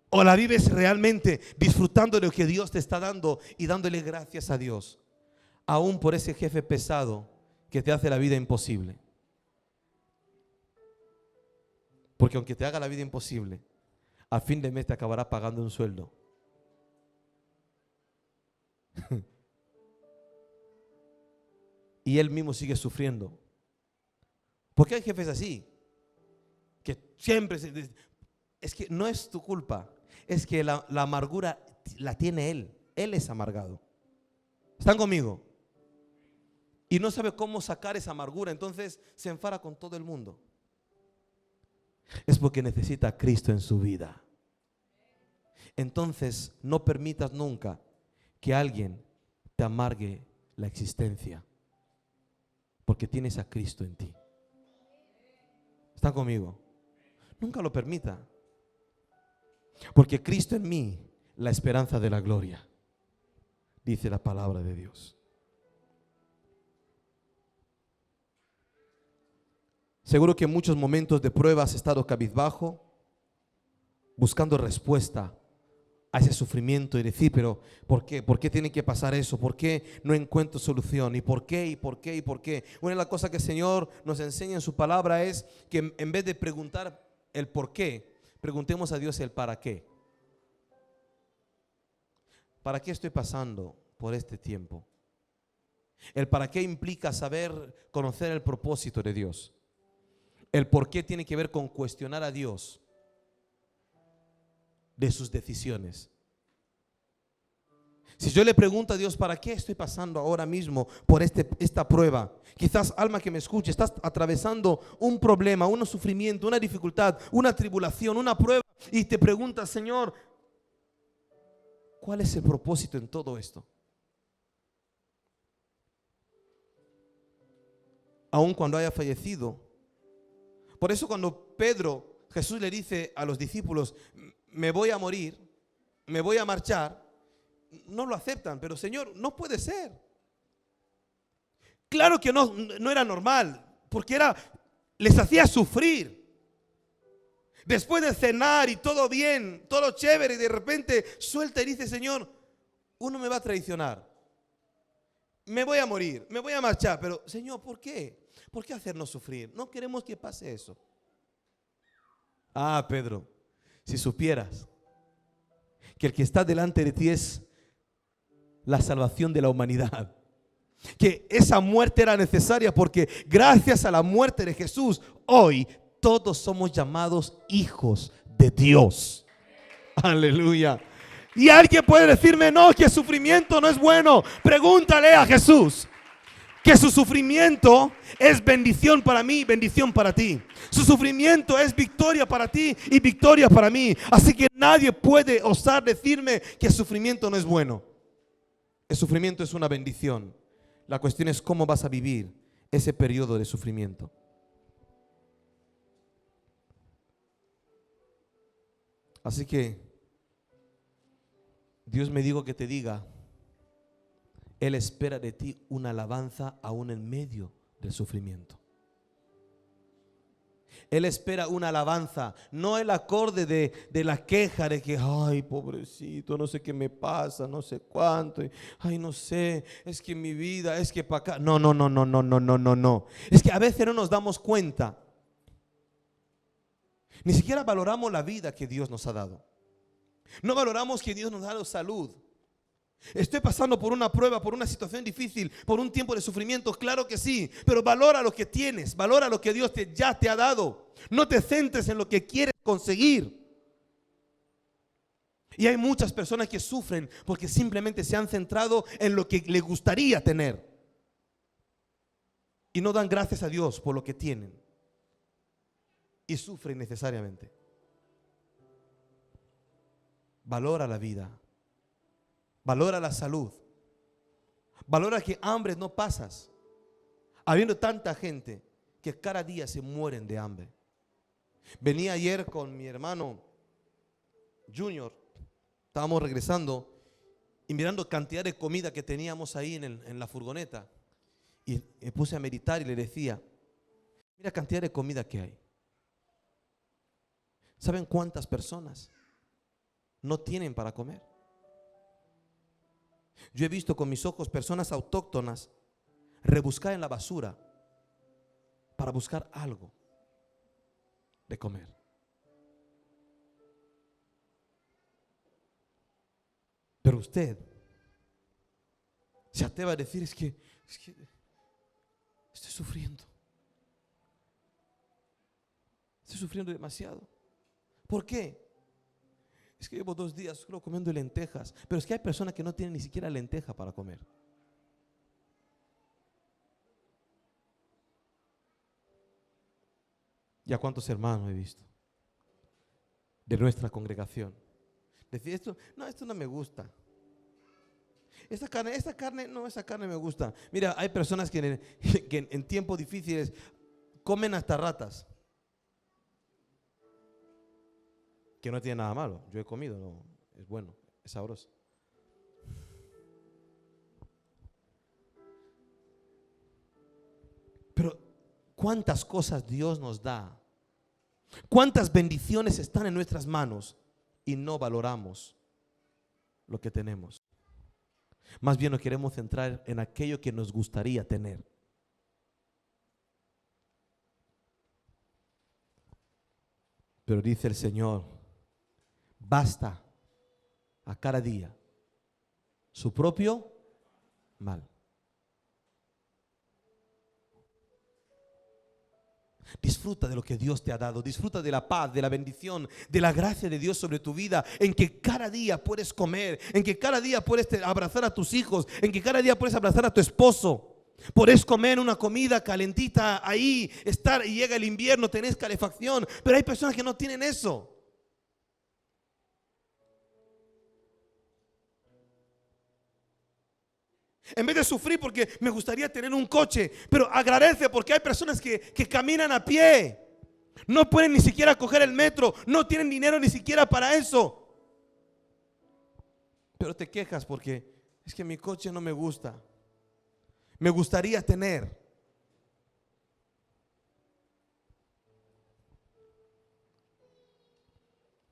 ¿O la vives realmente disfrutando de lo que Dios te está dando y dándole gracias a Dios, aún por ese jefe pesado que te hace la vida imposible? Porque aunque te haga la vida imposible, a fin de mes te acabará pagando un sueldo. Y él mismo sigue sufriendo. Porque hay jefes así, que siempre es que no es tu culpa, es que la amargura la tiene él. Él es amargado. ¿Están conmigo? Y no sabe cómo sacar esa amargura, entonces se enfada con todo el mundo. Es porque necesita a Cristo en su vida. Entonces no permitas nunca que alguien te amargue la existencia, porque tienes a Cristo en ti. ¿Está conmigo? Nunca lo permita, porque Cristo en mí, la esperanza de la gloria, dice la palabra de Dios. Seguro que en muchos momentos de prueba has estado cabizbajo, buscando respuesta a ese sufrimiento y decir, pero ¿por qué? ¿Por qué tiene que pasar eso? ¿Por qué no encuentro solución? ¿Y por qué? ¿Y por qué? ¿Y por qué? Una de las cosas que el Señor nos enseña en su palabra es que en vez de preguntar el por qué, preguntemos a Dios el para qué. ¿Para qué estoy pasando por este tiempo? El para qué implica saber, conocer el propósito de Dios. El por qué tiene que ver con cuestionar a Dios de sus decisiones. Si yo le pregunto a Dios, ¿para qué estoy pasando ahora mismo por esta prueba? Quizás, alma que me escuche, estás atravesando un problema, un sufrimiento, una dificultad, una tribulación, una prueba, y te preguntas, Señor, ¿cuál es el propósito en todo esto? Aun cuando haya fallecido. Por eso cuando Jesús le dice a los discípulos, me voy a morir, me voy a marchar, no lo aceptan, pero Señor, no puede ser. Claro que no era normal, porque les hacía sufrir. Después de cenar y todo bien, todo chévere, y de repente suelta y dice, Señor, uno me va a traicionar, me voy a morir, me voy a marchar, pero Señor, ¿por qué? ¿Por qué hacernos sufrir? No queremos que pase eso. Ah, Pedro, si supieras que el que está delante de ti es la salvación de la humanidad, que esa muerte era necesaria porque gracias a la muerte de Jesús, hoy todos somos llamados hijos de Dios. Aleluya. Y alguien puede decirme, no, que el sufrimiento no es bueno. Pregúntale a Jesús que su sufrimiento es bendición para mí, bendición para ti. Su sufrimiento es victoria para ti y victoria para mí. Así que nadie puede osar decirme que el sufrimiento no es bueno. El sufrimiento es una bendición. La cuestión es cómo vas a vivir ese periodo de sufrimiento. Así que Dios me dijo que te diga, Él espera de ti una alabanza aún en medio del sufrimiento. Él espera una alabanza, no el acorde de la queja de que, ay, pobrecito, no sé qué me pasa, no sé cuánto, ay, no sé, es que mi vida, es que para acá. No, no, no, no, no, no, no, no, no. Es que a veces no nos damos cuenta. Ni siquiera valoramos la vida que Dios nos ha dado. No valoramos que Dios nos ha dado salud. Estoy pasando por una prueba, por una situación difícil, por un tiempo de sufrimiento, claro que sí, pero valora lo que tienes, valora lo que Dios ya te ha dado. No te centres en lo que quieres conseguir. Y hay muchas personas que sufren porque simplemente se han centrado en lo que les gustaría tener y no dan gracias a Dios por lo que tienen y sufren necesariamente. Valora la vida. Valora la salud. Valora que hambre no pasas. Habiendo tanta gente que cada día se mueren de hambre. Venía ayer con mi hermano Junior. Estábamos regresando y mirando cantidad de comida que teníamos ahí en la furgoneta. Y me puse a meditar y le decía, mira cantidad de comida que hay. ¿Saben cuántas personas no tienen para comer? Yo he visto con mis ojos personas autóctonas rebuscar en la basura para buscar algo de comer. Pero usted se atreve a decir, es que estoy sufriendo. Estoy sufriendo demasiado. ¿Por qué? Es que llevo 2 días solo comiendo lentejas. Pero es que hay personas que no tienen ni siquiera lenteja para comer. ¿Ya cuántos hermanos he visto de nuestra congregación decir esto? No, esto no me gusta. Esa carne me gusta. Mira, hay personas que en tiempos difíciles comen hasta ratas. Que no tiene nada malo. Yo he comido, no, es bueno, es sabroso. Pero cuántas cosas Dios nos da, cuántas bendiciones están en nuestras manos y no valoramos lo que tenemos. Más bien nos queremos centrar en aquello que nos gustaría tener. Pero dice el Señor, basta a cada día su propio mal. Disfruta de lo que Dios te ha dado. Disfruta de la paz, de la bendición, de la gracia de Dios sobre tu vida, en que cada día puedes comer, en que cada día puedes abrazar a tus hijos, en que cada día puedes abrazar a tu esposo. Puedes comer una comida calentita ahí, estar, y llega el invierno, tenés calefacción, pero hay personas que no tienen eso. En vez de sufrir porque me gustaría tener un coche, pero agradece porque hay personas que caminan a pie. No pueden ni siquiera coger el metro, no tienen dinero ni siquiera para eso. Pero te quejas porque es que mi coche no me gusta. Me gustaría tener.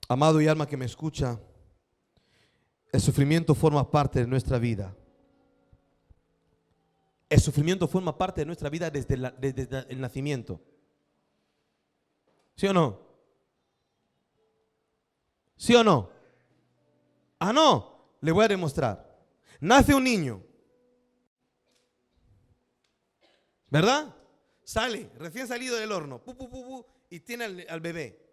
Amado y alma que me escucha, el sufrimiento forma parte de nuestra vida. El sufrimiento forma parte de nuestra vida desde el nacimiento. ¿Sí o no? ¿Sí o no? Ah, no. Le voy a demostrar. Nace un niño, ¿verdad? Sale, recién salido del horno, y tiene al bebé.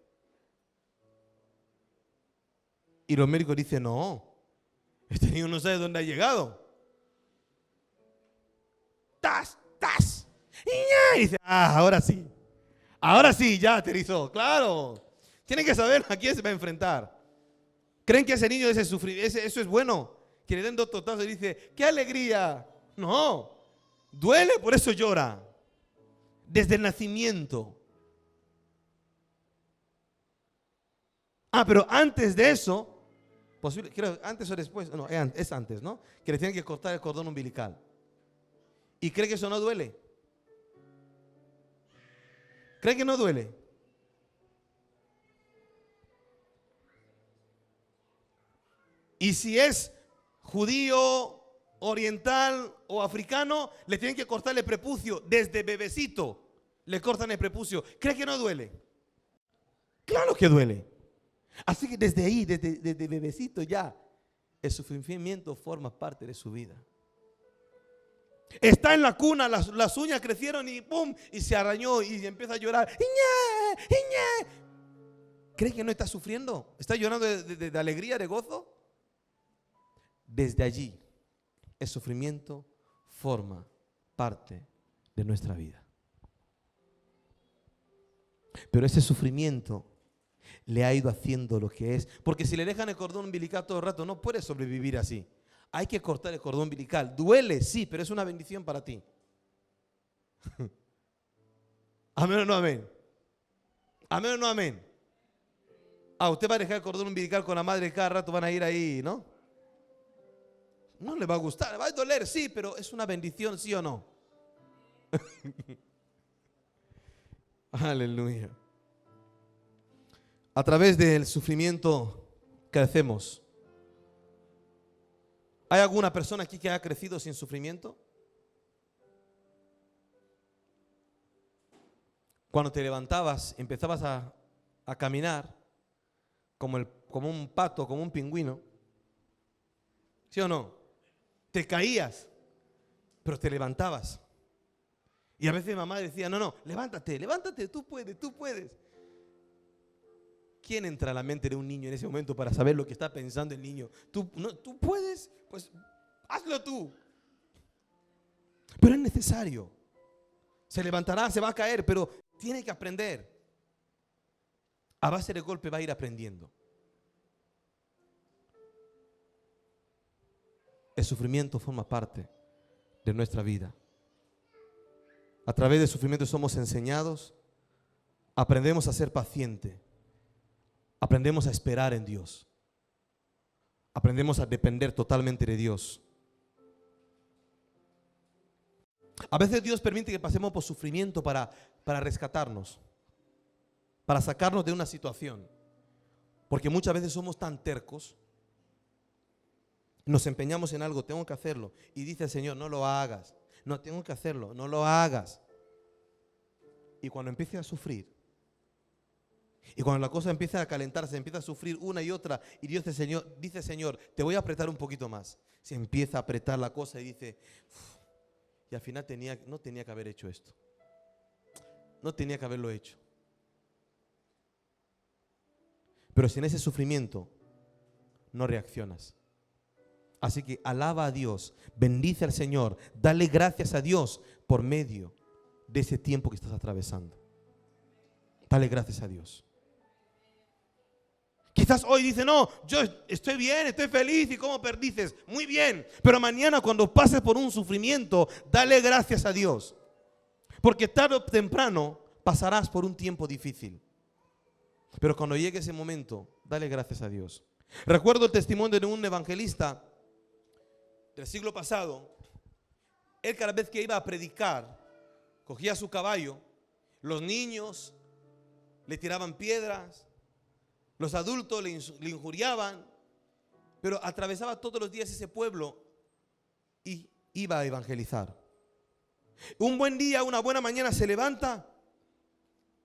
Y los médicos dicen, no, este niño no sabe dónde ha llegado. ¡Tas! ¡Tas! Y dice, ahora sí, ya aterrizó. Claro, tienen que saber a quién se va a enfrentar. ¿Creen que ese niño, eso es bueno? Que le den dos totazos y dice, ¡qué alegría! No, duele, por eso llora. Desde el nacimiento. Pero antes de eso, creo antes o después, no, es antes, ¿no? Que le tienen que cortar el cordón umbilical. ¿Y cree que eso no duele? ¿Cree que no duele? Y si es judío, oriental o africano, le tienen que cortar el prepucio. Desde bebecito le cortan el prepucio. ¿Cree que no duele? Claro que duele. Así que desde ahí, desde bebecito ya, el sufrimiento forma parte de su vida. Está en la cuna, las uñas crecieron y ¡pum! Y se arañó y empieza a llorar. ¡Iñe! ¡Iñe! ¿Cree que no está sufriendo? ¿Está llorando de alegría, de gozo? Desde allí, el sufrimiento forma parte de nuestra vida. Pero ese sufrimiento le ha ido haciendo lo que es. Porque si le dejan el cordón umbilical todo el rato, no puede sobrevivir así. Hay que cortar el cordón umbilical. Duele, sí, pero es una bendición para ti. ¿Amén o no amén? ¿Amén o no amén? Usted va a dejar el cordón umbilical con la madre cada rato, van a ir ahí, ¿no? No le va a gustar, le va a doler, sí, pero es una bendición, ¿sí o no? Aleluya. A través del sufrimiento crecemos. ¿Hay alguna persona aquí que ha crecido sin sufrimiento? Cuando te levantabas, empezabas a caminar como un pato, como un pingüino. ¿Sí o no? Te caías, pero te levantabas. Y a veces mamá decía, no, levántate, tú puedes. ¿Quién entra a la mente de un niño en ese momento para saber lo que está pensando el niño? ¿Tú puedes? Pues hazlo tú. Pero es necesario. Se levantará, se va a caer, pero tiene que aprender. A base de golpe va a ir aprendiendo. El sufrimiento forma parte de nuestra vida. A través del sufrimiento somos enseñados, aprendemos a ser pacientes. Aprendemos a esperar en Dios. Aprendemos a depender totalmente de Dios. A veces Dios permite que pasemos por sufrimiento para rescatarnos, para sacarnos de una situación. Porque muchas veces somos tan tercos, nos empeñamos en algo, tengo que hacerlo. Y dice el Señor, no lo hagas. No, tengo que hacerlo, no lo hagas. Y cuando empiece a sufrir, y cuando la cosa empieza a calentarse, empieza a sufrir una y otra, y Dios dice Señor, te voy a apretar un poquito más. Se empieza a apretar la cosa y dice, y al final no tenía que haber hecho esto. No tenía que haberlo hecho. Pero si en ese sufrimiento no reaccionas. Así que alaba a Dios, bendice al Señor, dale gracias a Dios por medio de ese tiempo que estás atravesando. Dale gracias a Dios. Quizás hoy dice, no, yo estoy bien, estoy feliz y como perdices, muy bien. Pero mañana cuando pases por un sufrimiento, dale gracias a Dios. Porque tarde o temprano pasarás por un tiempo difícil. Pero cuando llegue ese momento, dale gracias a Dios. Recuerdo el testimonio de un evangelista del siglo pasado. Él cada vez que iba a predicar, cogía su caballo, los niños le tiraban piedras, los adultos le injuriaban, pero atravesaba todos los días ese pueblo y iba a evangelizar. Un buen día, una buena mañana se levanta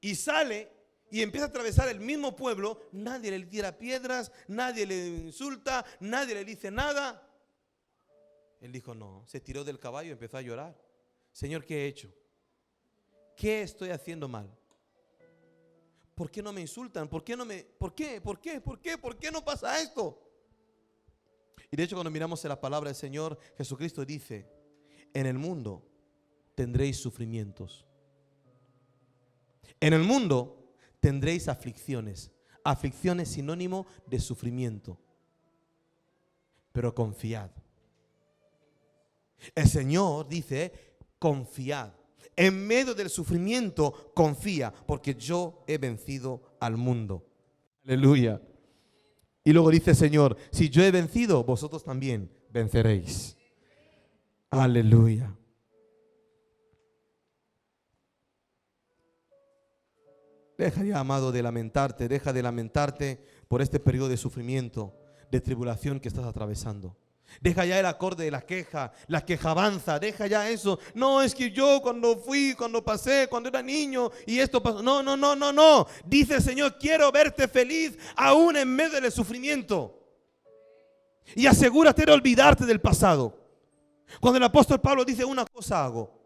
y sale y empieza a atravesar el mismo pueblo. Nadie le tira piedras, nadie le insulta, nadie le dice nada. Él dijo no, se tiró del caballo y empezó a llorar. Señor, ¿qué he hecho? ¿Qué estoy haciendo mal? ¿Por qué no me insultan? ¿Por qué no pasa esto? Y de hecho cuando miramos en la palabra del Señor, Jesucristo dice, en el mundo tendréis sufrimientos. En el mundo tendréis aflicciones. Aflicciones sinónimo de sufrimiento. Pero confiad. El Señor dice, confiad. En medio del sufrimiento, confía, porque yo he vencido al mundo. Aleluya. Y luego dice el Señor, si yo he vencido, vosotros también venceréis. Aleluya. Deja ya, amado, de lamentarte. Deja de lamentarte por este periodo de sufrimiento, de tribulación que estás atravesando. Deja ya el acorde de la quejabanza, deja ya eso. No, es que yo cuando pasé, cuando era niño y esto pasó. No. Dice el Señor, quiero verte feliz aún en medio del sufrimiento. Y asegúrate de olvidarte del pasado. Cuando el apóstol Pablo dice una cosa hago,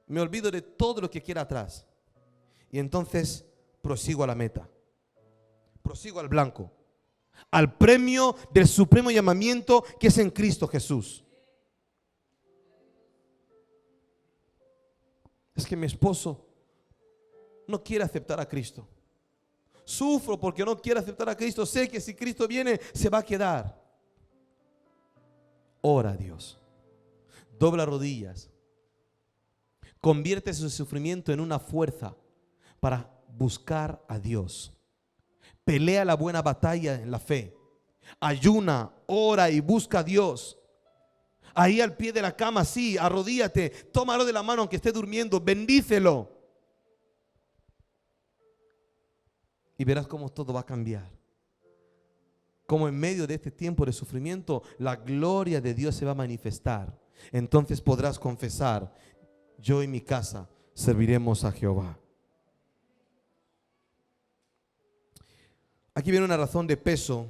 me olvido de todo lo que quiera atrás. Y entonces prosigo a la meta. Prosigo al blanco. Al premio del supremo llamamiento que es en Cristo Jesús. Es que mi esposo no quiere aceptar a Cristo. Sufro porque no quiere aceptar a Cristo. Sé que si Cristo viene se va a quedar. Ora a Dios. Dobla rodillas. Convierte su sufrimiento en una fuerza para buscar a Dios. Pelea la buena batalla en la fe. Ayuna, ora y busca a Dios. Ahí al pie de la cama, sí, arrodíllate. Tómalo de la mano aunque esté durmiendo. Bendícelo. Y verás cómo todo va a cambiar. Como en medio de este tiempo de sufrimiento, la gloria de Dios se va a manifestar. Entonces podrás confesar, yo y mi casa serviremos a Jehová. Aquí viene una razón de peso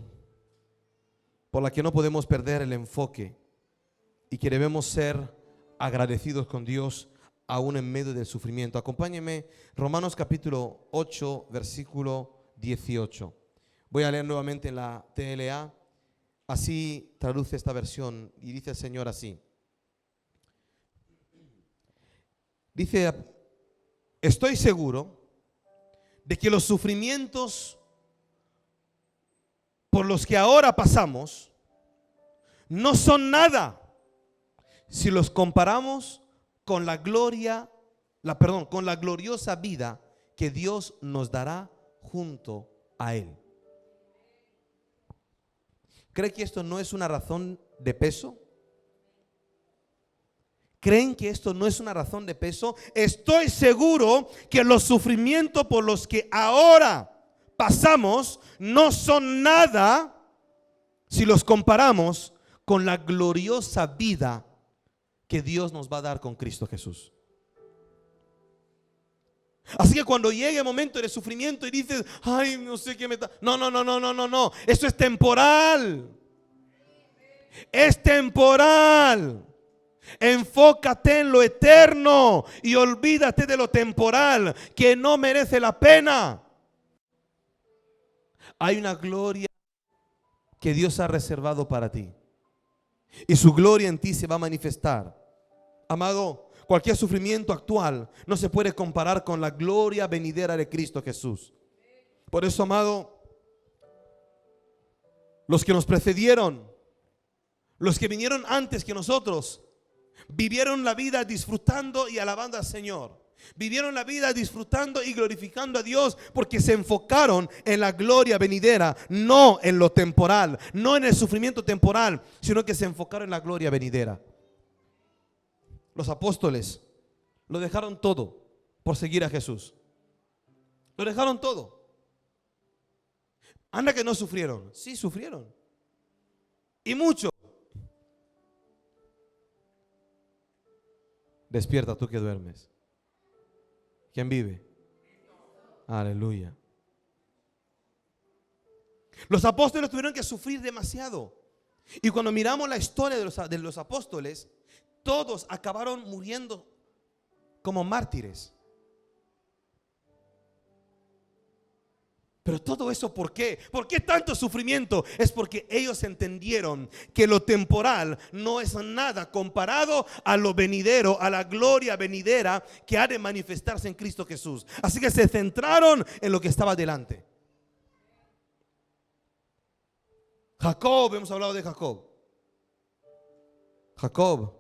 por la que no podemos perder el enfoque y que debemos ser agradecidos con Dios aún en medio del sufrimiento. Acompáñenme, Romanos capítulo 8, versículo 18. Voy a leer nuevamente en la TLA. Así traduce esta versión y dice el Señor así. Dice, estoy seguro de que los sufrimientos por los que ahora pasamos no son nada si los comparamos con la gloriosa vida que Dios nos dará junto a Él. ¿Cree que esto no es una razón de peso? ¿Creen que esto no es una razón de peso? Estoy seguro que los sufrimientos por los que ahora pasamos no son nada si los comparamos con la gloriosa vida que Dios nos va a dar con Cristo Jesús. Así que cuando llegue el momento de sufrimiento y dices, ay, no sé qué me está. No. Eso es temporal. Es temporal. Enfócate en lo eterno y olvídate de lo temporal, que no merece la pena. Hay una gloria que Dios ha reservado para ti, y su gloria en ti se va a manifestar. Amado, cualquier sufrimiento actual no se puede comparar con la gloria venidera de Cristo Jesús. Por eso, amado, los que nos precedieron, los que vinieron antes que nosotros, vivieron la vida disfrutando y alabando al Señor. Vivieron la vida disfrutando y glorificando a Dios, porque se enfocaron en la gloria venidera, no en lo temporal, no en el sufrimiento temporal, sino que se enfocaron en la gloria venidera. Los apóstoles lo dejaron todo por seguir a Jesús. Lo dejaron todo. Anda que no sufrieron. Sí, sufrieron. Y mucho. Despierta tú que duermes. ¿Quién vive? Aleluya. Los apóstoles tuvieron que sufrir demasiado. Y cuando miramos la historia de los apóstoles, todos acabaron muriendo como mártires. Pero todo eso, ¿por qué? ¿Por qué tanto sufrimiento? Es porque ellos entendieron que lo temporal no es nada comparado a lo venidero, a la gloria venidera que ha de manifestarse en Cristo Jesús. Así que se centraron en lo que estaba delante. Jacob, hemos hablado de Jacob. Jacob,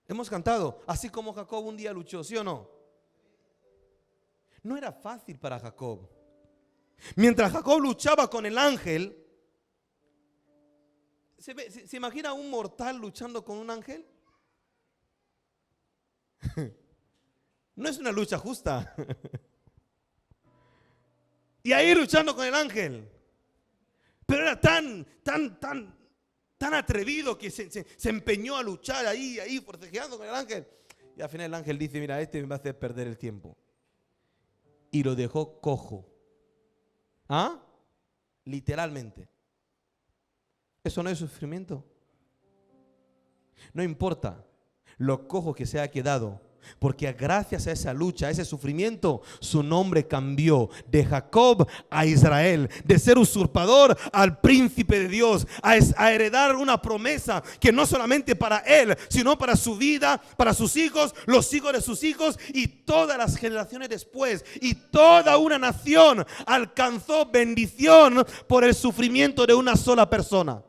hemos cantado, así como Jacob un día luchó, ¿sí o no? No era fácil para Jacob. Mientras Jacob luchaba con el ángel, ¿se imagina un mortal luchando con un ángel? No es una lucha justa. Y ahí luchando con el ángel. Pero era tan atrevido que se empeñó a luchar ahí forcejeando con el ángel. Y al final el ángel dice, mira, este me va a hacer perder el tiempo. Y lo dejó cojo. ¿Ah? Literalmente. ¿Eso no es sufrimiento? No importa lo cojo que se ha quedado, porque gracias a esa lucha, a ese sufrimiento, su nombre cambió de Jacob a Israel, de ser usurpador al príncipe de Dios, a heredar una promesa que no solamente para él, sino para su vida, para sus hijos, los hijos de sus hijos y todas las generaciones después. Y toda una nación alcanzó bendición por el sufrimiento de una sola persona.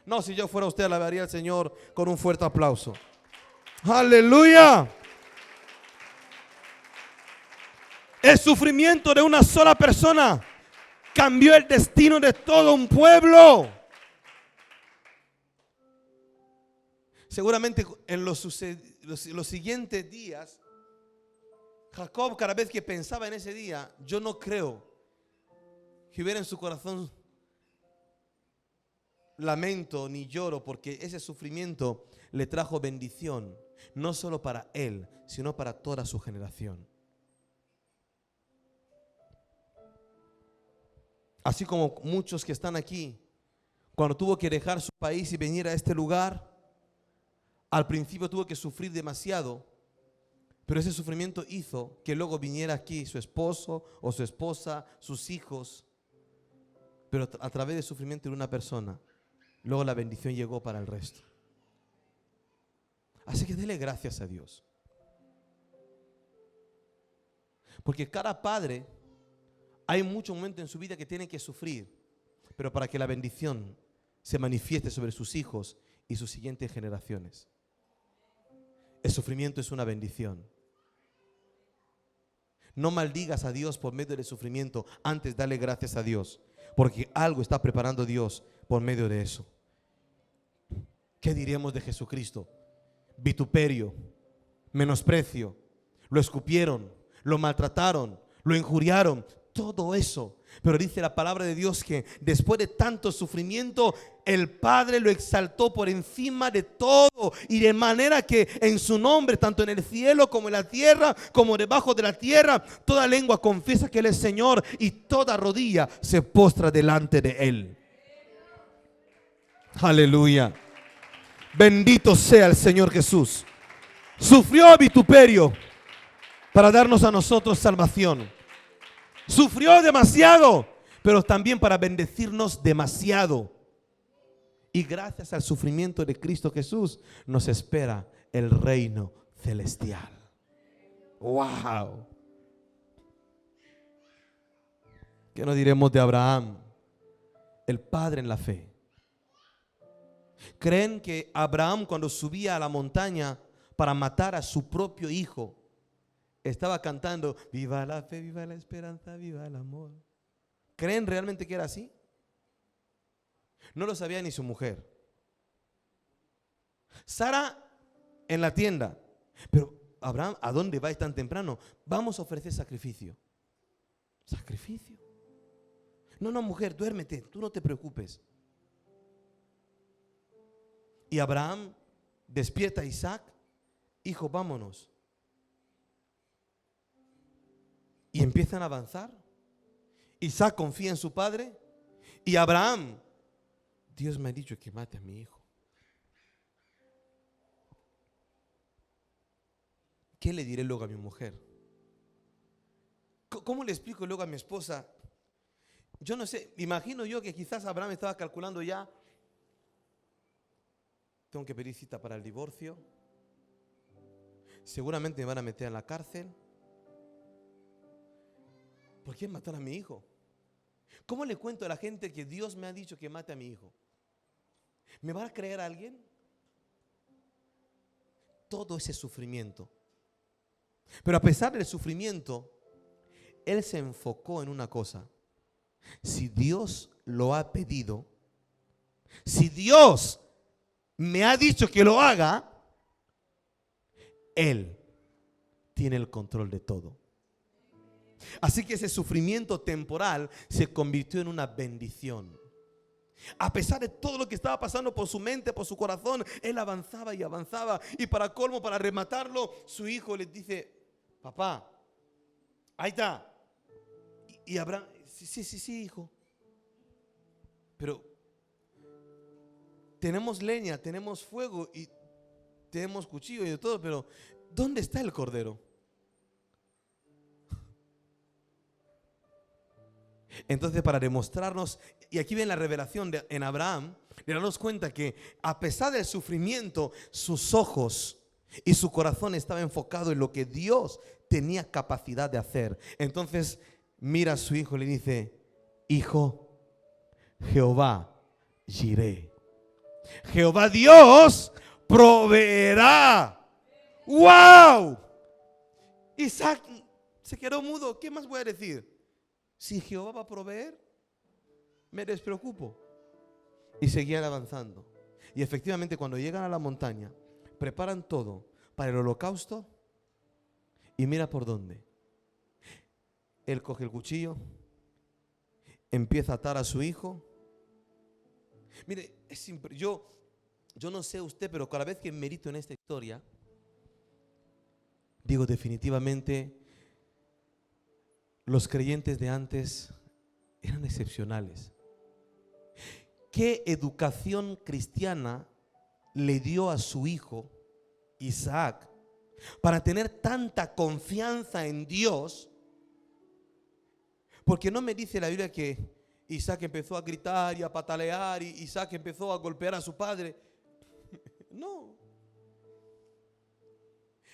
No, si yo fuera usted, alabaría al Señor con un fuerte aplauso. ¡Aleluya! El sufrimiento de una sola persona cambió el destino de todo un pueblo. Seguramente en los siguientes días, Jacob, cada vez que pensaba en ese día, yo no creo que hubiera en su corazón lamento ni lloro, porque ese sufrimiento le trajo bendición, no solo para él, sino para toda su generación. Así como muchos que están aquí, cuando tuvo que dejar su país y venir a este lugar, al principio tuvo que sufrir demasiado, pero ese sufrimiento hizo que luego viniera aquí su esposo o su esposa, sus hijos, pero a través del sufrimiento de una persona, luego la bendición llegó para el resto. Así que dele gracias a Dios. Porque cada padre, hay muchos momentos en su vida que tienen que sufrir, pero para que la bendición se manifieste sobre sus hijos y sus siguientes generaciones. El sufrimiento es una bendición. No maldigas a Dios por medio del sufrimiento, antes dale gracias a Dios, porque algo está preparando Dios por medio de eso. ¿Qué diríamos de Jesucristo? vituperio, menosprecio. Lo escupieron, lo maltrataron, lo injuriaron, todo eso. Pero dice la palabra de Dios que después de tanto sufrimiento, el Padre lo exaltó por encima de todo, y de manera que en su nombre, tanto en el cielo como en la tierra, como debajo de la tierra, toda lengua confiesa que Él es Señor y toda rodilla se postra delante de Él. Aleluya. Bendito sea el Señor Jesús. Sufrió vituperio para darnos a nosotros salvación. Sufrió demasiado, pero también para bendecirnos demasiado. Y gracias al sufrimiento de Cristo Jesús nos espera el reino celestial. ¡Wow! ¿Qué nos diremos de Abraham? El padre en la fe. ¿Creen que Abraham, cuando subía a la montaña para matar a su propio hijo, estaba cantando viva la fe, viva la esperanza, viva el amor? ¿Creen realmente que era así? No lo sabía ni su mujer. Sara en la tienda. Pero Abraham, ¿a dónde vais tan temprano? Vamos a ofrecer sacrificio. ¿Sacrificio? No, mujer, duérmete, tú no te preocupes. Y Abraham despierta a Isaac. Hijo, vámonos. Y empiezan a avanzar. Isaac confía en su padre. Y Abraham, Dios me ha dicho que mate a mi hijo. ¿Qué le diré luego a mi mujer? ¿Cómo le explico luego a mi esposa? Yo no sé, imagino yo que quizás Abraham estaba calculando ya. Tengo que pedir cita para el divorcio. Seguramente me van a meter en la cárcel. ¿Por qué matar a mi hijo? ¿Cómo le cuento a la gente que Dios me ha dicho que mate a mi hijo? ¿Me va a creer alguien? Todo ese sufrimiento. Pero a pesar del sufrimiento, él se enfocó en una cosa. Si Dios lo ha pedido, si Dios me ha dicho que lo haga, Él tiene el control de todo. Así que ese sufrimiento temporal se convirtió en una bendición. A pesar de todo lo que estaba pasando por su mente, por su corazón, él avanzaba y avanzaba. Y para colmo, para rematarlo, su hijo le dice: papá, ahí está. Y Abraham, sí, hijo. Pero tenemos leña, tenemos fuego y tenemos cuchillo y de todo, pero ¿dónde está el cordero? Entonces, para demostrarnos, y aquí ven la revelación en Abraham, le damos cuenta que a pesar del sufrimiento, sus ojos y su corazón estaba enfocado en lo que Dios tenía capacidad de hacer. Entonces mira a su hijo y le dice: hijo, Jehová Jireh, Jehová Dios proveerá. ¡Wow! Isaac se quedó mudo. ¿Qué más voy a decir? Si Jehová va a proveer, me despreocupo. Y seguían avanzando. Y efectivamente, cuando llegan a la montaña, preparan todo para el holocausto. Y mira por dónde. Él coge el cuchillo, empieza a atar a su hijo. Mire, yo no sé usted, pero cada vez que medito en esta historia, digo, definitivamente los creyentes de antes eran excepcionales. ¿Qué educación cristiana le dio a su hijo Isaac para tener tanta confianza en Dios? Porque no me dice la Biblia que Isaac empezó a gritar y a patalear y Isaac empezó a golpear a su padre. No.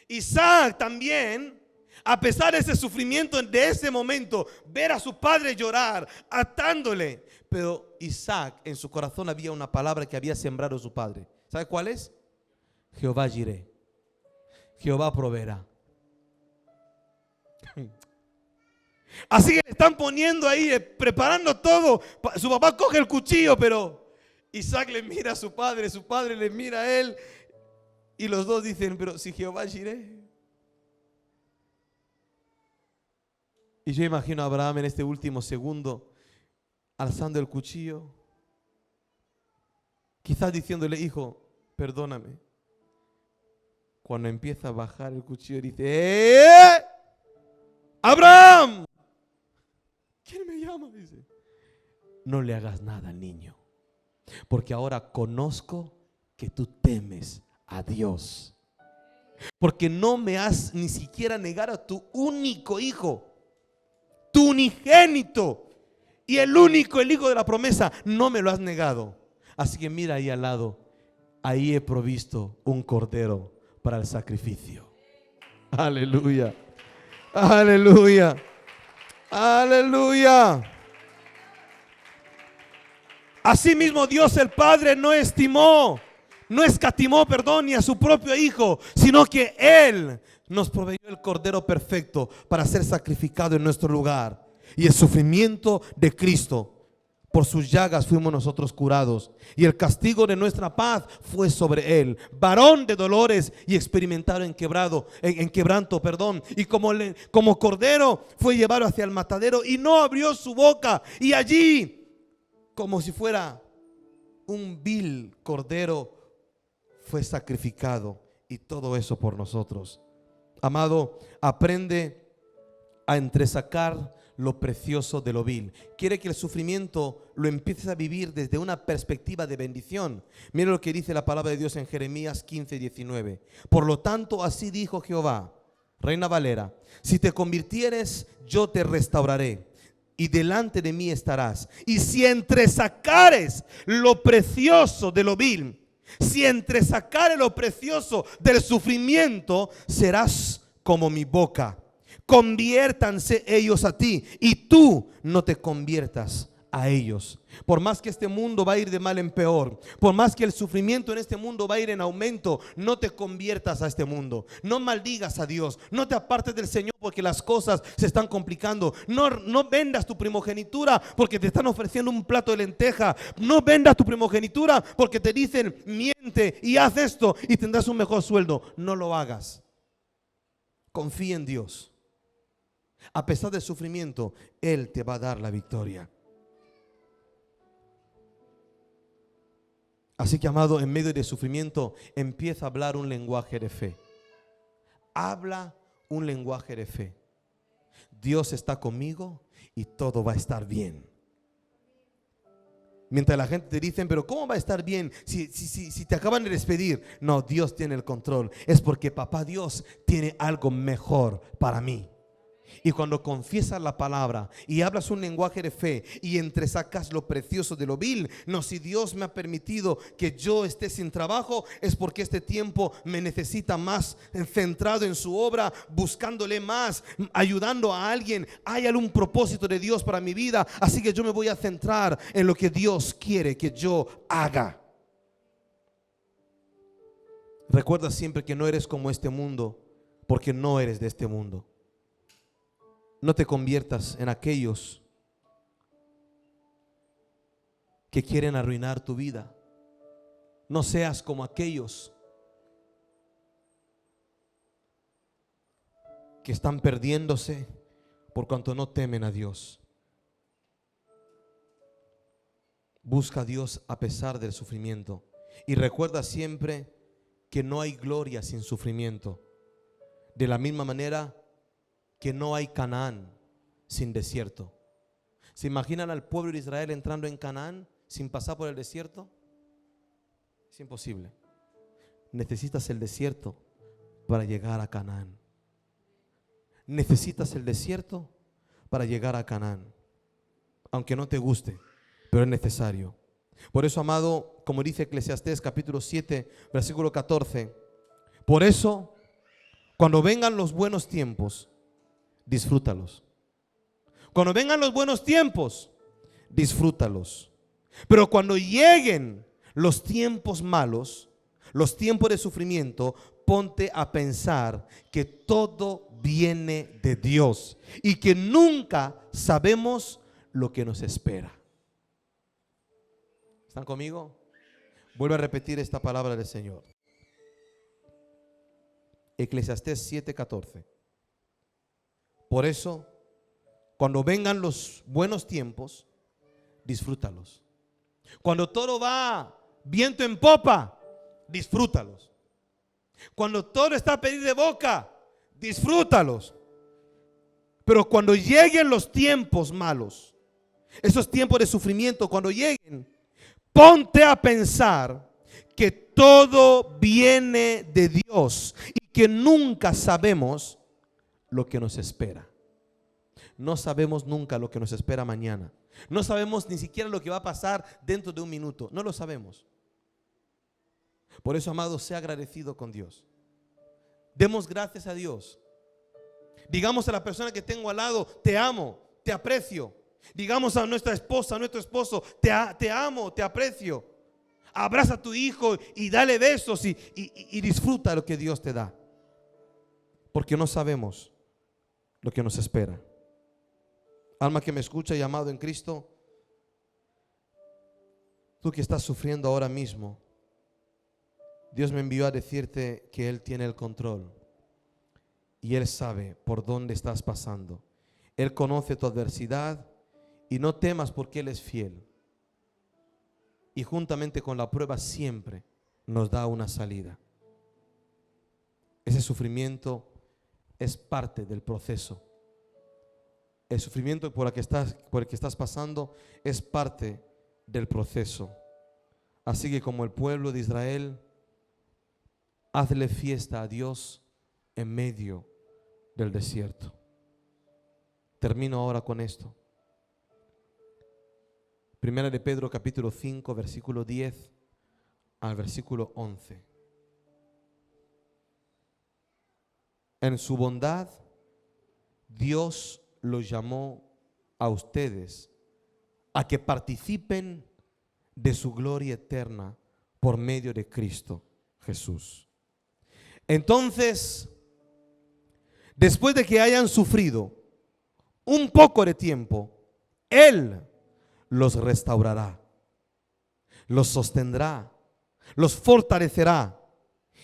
Isaac también, a pesar de ese sufrimiento, de ese momento, ver a su padre llorar, atándole. Pero Isaac, en su corazón había una palabra que había sembrado su padre. ¿Sabe cuál es? Jehová Jireh. Jehová proveerá. Así que le están poniendo ahí, preparando todo. Su papá coge el cuchillo, pero Isaac le mira a su padre le mira a él. Y los dos dicen, pero si Jehová Jireh. Y yo imagino a Abraham en este último segundo alzando el cuchillo, quizás diciéndole, hijo, perdóname. Cuando empieza a bajar el cuchillo dice, Abraham, ¿quién me llama? Dice, no le hagas nada al niño, porque ahora conozco que tú temes a Dios, porque no me has ni siquiera negado a tu único hijo, tu unigénito y el único, el hijo de la promesa, no me lo has negado. Así que mira ahí al lado, ahí he provisto un cordero para el sacrificio. Aleluya, aleluya, aleluya. Asimismo Dios el Padre no escatimó, ni a su propio Hijo, sino que Él nos proveyó el Cordero perfecto para ser sacrificado en nuestro lugar. Y el sufrimiento de Cristo, por sus llagas fuimos nosotros curados, y el castigo de nuestra paz fue sobre Él. Varón de dolores y experimentado en quebranto, y como cordero fue llevado hacia el matadero y no abrió su boca, y allí, como si fuera un vil cordero, fue sacrificado, y todo eso por nosotros. Amado, aprende a entresacar lo precioso de lo vil. Quiere que el sufrimiento lo empieces a vivir desde una perspectiva de bendición. Mira lo que dice la palabra de Dios en Jeremías 15:19. Por lo tanto, así dijo Jehová, Reina Valera: si te convirtieres, yo te restauraré, y delante de mí estarás. Y si entresacares lo precioso de lo vil, si entresacares lo precioso del sufrimiento, serás como mi boca. Conviértanse ellos a ti, y tú no te conviertas a ellos. Por más que este mundo va a ir de mal en peor, por más que el sufrimiento en este mundo va a ir en aumento, no te conviertas a este mundo. No maldigas a Dios, no te apartes del Señor porque las cosas se están complicando. No vendas tu primogenitura porque te están ofreciendo un plato de lenteja. No vendas tu primogenitura porque te dicen miente y haz esto y tendrás un mejor sueldo. No lo hagas. Confía en Dios. A pesar del sufrimiento, Él te va a dar la victoria. Así que, amado, en medio del sufrimiento, empieza a hablar un lenguaje de fe. Habla un lenguaje de fe. Dios está conmigo y todo va a estar bien. Mientras la gente te dice, pero ¿cómo va a estar bien si te acaban de despedir? No, Dios tiene el control. Es porque papá Dios tiene algo mejor para mí. Y cuando confiesas la palabra y hablas un lenguaje de fe y entresacas lo precioso de lo vil, no, si Dios me ha permitido que yo esté sin trabajo, es porque este tiempo me necesita más centrado en su obra, buscándole más, ayudando a alguien. Hay algún propósito de Dios para mi vida, así que yo me voy a centrar en lo que Dios quiere que yo haga. Recuerda siempre que no eres como este mundo, porque no eres de este mundo. No te conviertas en aquellos que quieren arruinar tu vida. No seas como aquellos que están perdiéndose por cuanto no temen a Dios. Busca a Dios a pesar del sufrimiento. Y recuerda siempre que no hay gloria sin sufrimiento. De la misma manera que no hay Canaán sin desierto. ¿Se imaginan al pueblo de Israel entrando en Canaán sin pasar por el desierto? Es imposible. Necesitas el desierto para llegar a Canaán. Necesitas el desierto para llegar a Canaán. Aunque no te guste, pero es necesario. Por eso, amado, como dice Eclesiastés capítulo 7, versículo 14, por eso, cuando vengan los buenos tiempos, disfrútalos. Cuando vengan los buenos tiempos, disfrútalos. Pero cuando lleguen los tiempos malos, los tiempos de sufrimiento, ponte a pensar que todo viene de Dios y que nunca sabemos lo que nos espera. ¿Están conmigo? Vuelvo a repetir esta palabra del Señor. Eclesiastés 7:14. Por eso, cuando vengan los buenos tiempos, disfrútalos. Cuando todo va viento en popa, disfrútalos. Cuando todo está a pedir de boca, disfrútalos. Pero cuando lleguen los tiempos malos, esos tiempos de sufrimiento, cuando lleguen, ponte a pensar que todo viene de Dios y que nunca sabemos lo que nos espera. No sabemos nunca lo que nos espera mañana. No sabemos ni siquiera lo que va a pasar dentro de un minuto. No lo sabemos. Por eso, amado, sea agradecido con Dios. Demos gracias a Dios. Digamos a la persona que tengo al lado: te amo, te aprecio. Digamos a nuestra esposa, a nuestro esposo: te amo, te aprecio. Abraza a tu hijo y dale besos y disfruta lo que Dios te da. Porque no sabemos lo que nos espera. Alma que me escucha y amado en Cristo, tú que estás sufriendo ahora mismo, Dios me envió a decirte que Él tiene el control y Él sabe por dónde estás pasando. Él conoce tu adversidad y no temas porque Él es fiel. Y juntamente con la prueba siempre nos da una salida. Ese sufrimiento es parte del proceso. El sufrimiento por el que estás pasando es parte del proceso. Así que como el pueblo de Israel, hazle fiesta a Dios en medio del desierto. Termino ahora con esto. Primera de Pedro capítulo 5, versículo 10 al versículo 11. En su bondad, Dios los llamó a ustedes a que participen de su gloria eterna por medio de Cristo Jesús. Entonces, después de que hayan sufrido un poco de tiempo, Él los restaurará, los sostendrá, los fortalecerá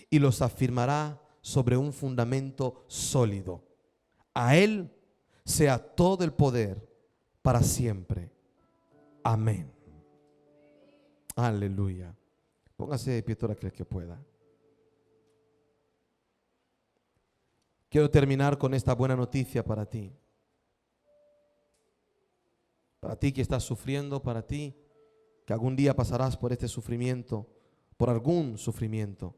y los afirmará sobre un fundamento sólido. A Él sea todo el poder para siempre. Amén. Aleluya. Póngase de pie todo aquel que pueda. Quiero terminar con esta buena noticia para ti. Para ti que estás sufriendo, para ti que algún día pasarás por este sufrimiento, por algún sufrimiento.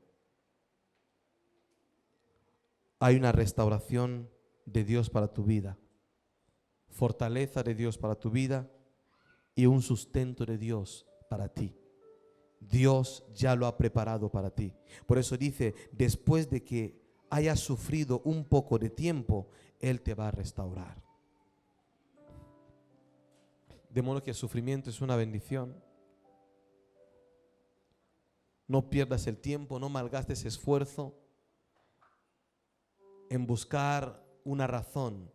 Hay una restauración de Dios para tu vida, fortaleza de Dios para tu vida y un sustento de Dios para ti. Dios ya lo ha preparado para ti. Por eso dice, después de que hayas sufrido un poco de tiempo, Él te va a restaurar. De modo que el sufrimiento es una bendición. No pierdas el tiempo, no malgastes esfuerzo en buscar una razón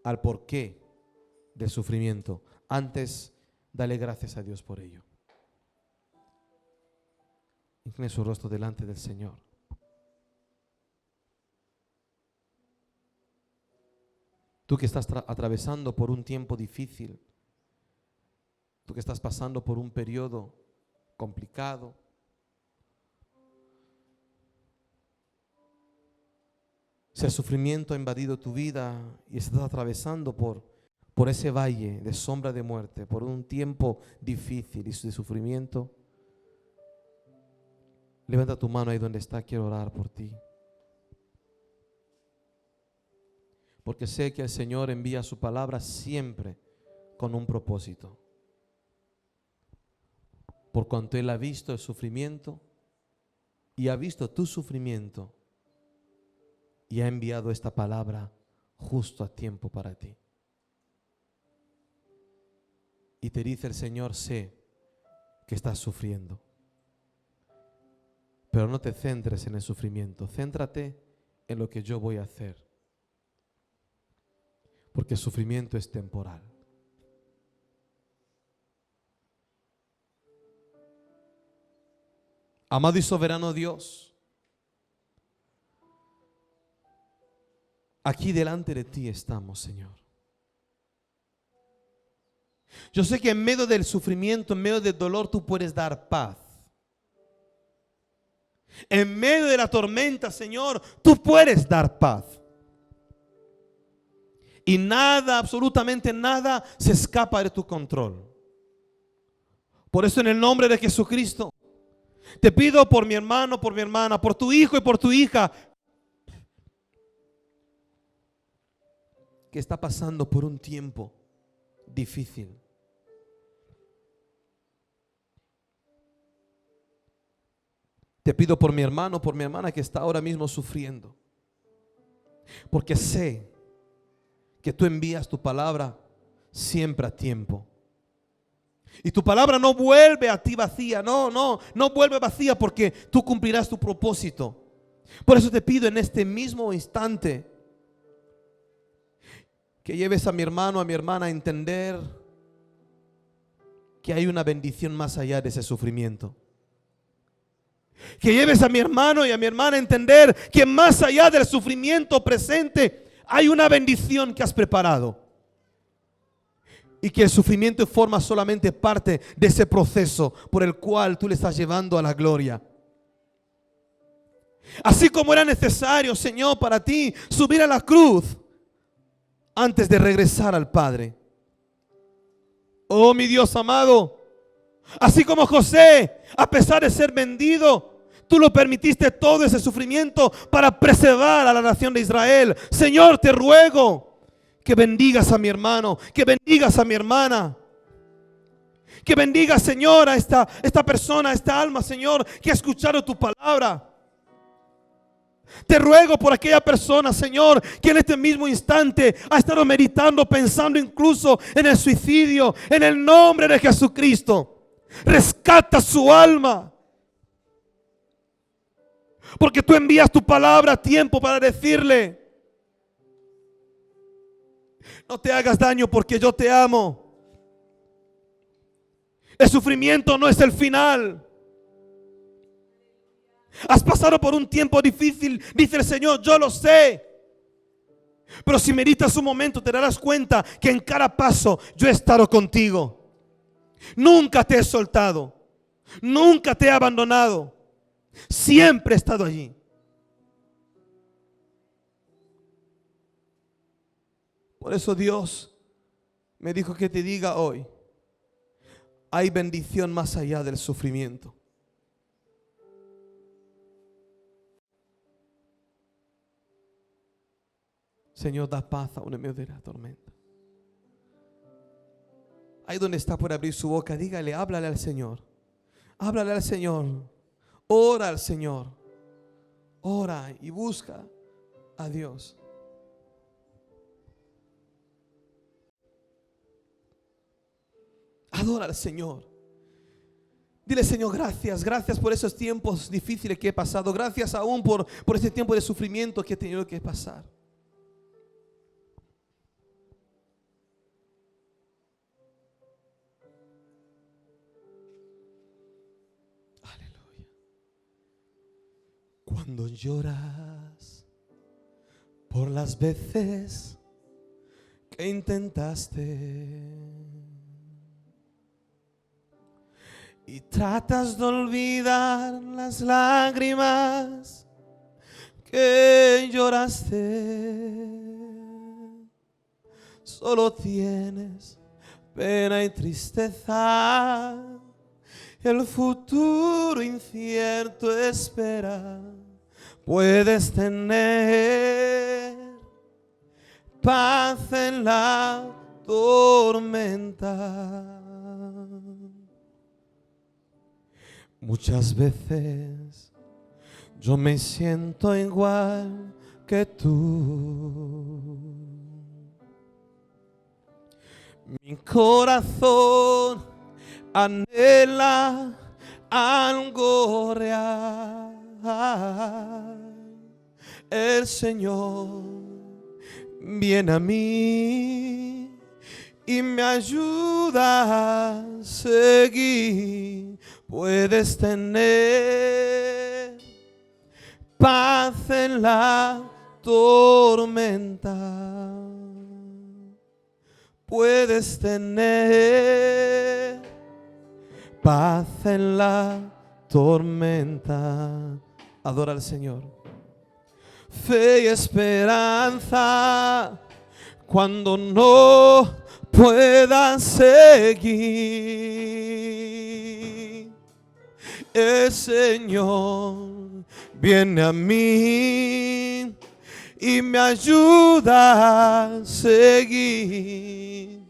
al porqué del sufrimiento. Antes, dale gracias a Dios por ello. Incline su rostro delante del Señor. Tú que estás atravesando por un tiempo difícil, tú que estás pasando por un periodo complicado, si el sufrimiento ha invadido tu vida y estás atravesando por ese valle de sombra de muerte, por un tiempo difícil y de sufrimiento, levanta tu mano ahí donde está, quiero orar por ti. Porque sé que el Señor envía su palabra siempre con un propósito. Por cuanto Él ha visto el sufrimiento y ha visto tu sufrimiento y ha enviado esta palabra justo a tiempo para ti. Y te dice el Señor, sé que estás sufriendo, pero no te centres en el sufrimiento, céntrate en lo que yo voy a hacer. Porque el sufrimiento es temporal. Amado y soberano Dios, Aquí delante de ti estamos, Señor. Yo sé que en medio del sufrimiento, en medio del dolor, tú puedes dar paz. En medio de la tormenta, Señor, tú puedes dar paz. Y nada, absolutamente nada, se escapa de tu control. Por eso, en el nombre de Jesucristo, te pido por mi hermano, por mi hermana, por tu hijo y por tu hija, que está pasando por un tiempo difícil. Te pido por mi hermano, por mi hermana que está ahora mismo sufriendo. Porque sé que tú envías tu palabra siempre a tiempo. Y tu palabra no vuelve a ti vacía. No vuelve vacía, porque tú cumplirás tu propósito. Por eso te pido en este mismo instante que lleves a mi hermano, a mi hermana a entender que hay una bendición más allá de ese sufrimiento. Que lleves a mi hermano y a mi hermana a entender que más allá del sufrimiento presente hay una bendición que has preparado. Y que el sufrimiento forma solamente parte de ese proceso por el cual tú le estás llevando a la gloria. Así como era necesario, Señor, para ti subir a la cruz antes de regresar al Padre. Oh, mi Dios amado, así como José, a pesar de ser vendido, tú lo permitiste todo ese sufrimiento para preservar a la nación de Israel. Señor, te ruego que bendigas a mi hermano, que bendigas a mi hermana, que bendigas, Señor, a esta persona, a esta alma, Señor, que ha escuchado tu palabra. Te ruego por aquella persona, Señor, que en este mismo instante ha estado meditando, pensando incluso en el suicidio. En el nombre de Jesucristo, rescata su alma. Porque tú envías tu palabra a tiempo para decirle: no te hagas daño porque yo te amo. El sufrimiento no es el final. Has pasado por un tiempo difícil, dice el Señor, yo lo sé. Pero si meditas un momento te darás cuenta que en cada paso yo he estado contigo. Nunca te he soltado, nunca te he abandonado. Siempre he estado allí. Por eso Dios me dijo que te diga hoy: hay bendición más allá del sufrimiento. Señor, da paz aún en medio de la tormenta. Ahí donde está por abrir su boca, dígale, háblale al Señor. Háblale al Señor. Ora al Señor. Ora y busca a Dios. Adora al Señor. Dile: Señor, gracias. Gracias por esos tiempos difíciles que he pasado. Gracias aún por ese tiempo de sufrimiento que he tenido que pasar. Aleluya. Cuando lloras por las veces que intentaste y tratas de olvidar las lágrimas que lloraste, solo tienes pena y tristeza, el futuro incierto espera. Puedes tener paz en la tormenta. Muchas veces yo me siento igual que tú. Mi corazón anhela algo real. El Señor viene a mí y me ayuda a seguir. Puedes tener paz en la tormenta. Puedes tener paz en la tormenta. Adora al Señor. Fe y esperanza cuando no puedas seguir. El Señor viene a mí y me ayuda a seguir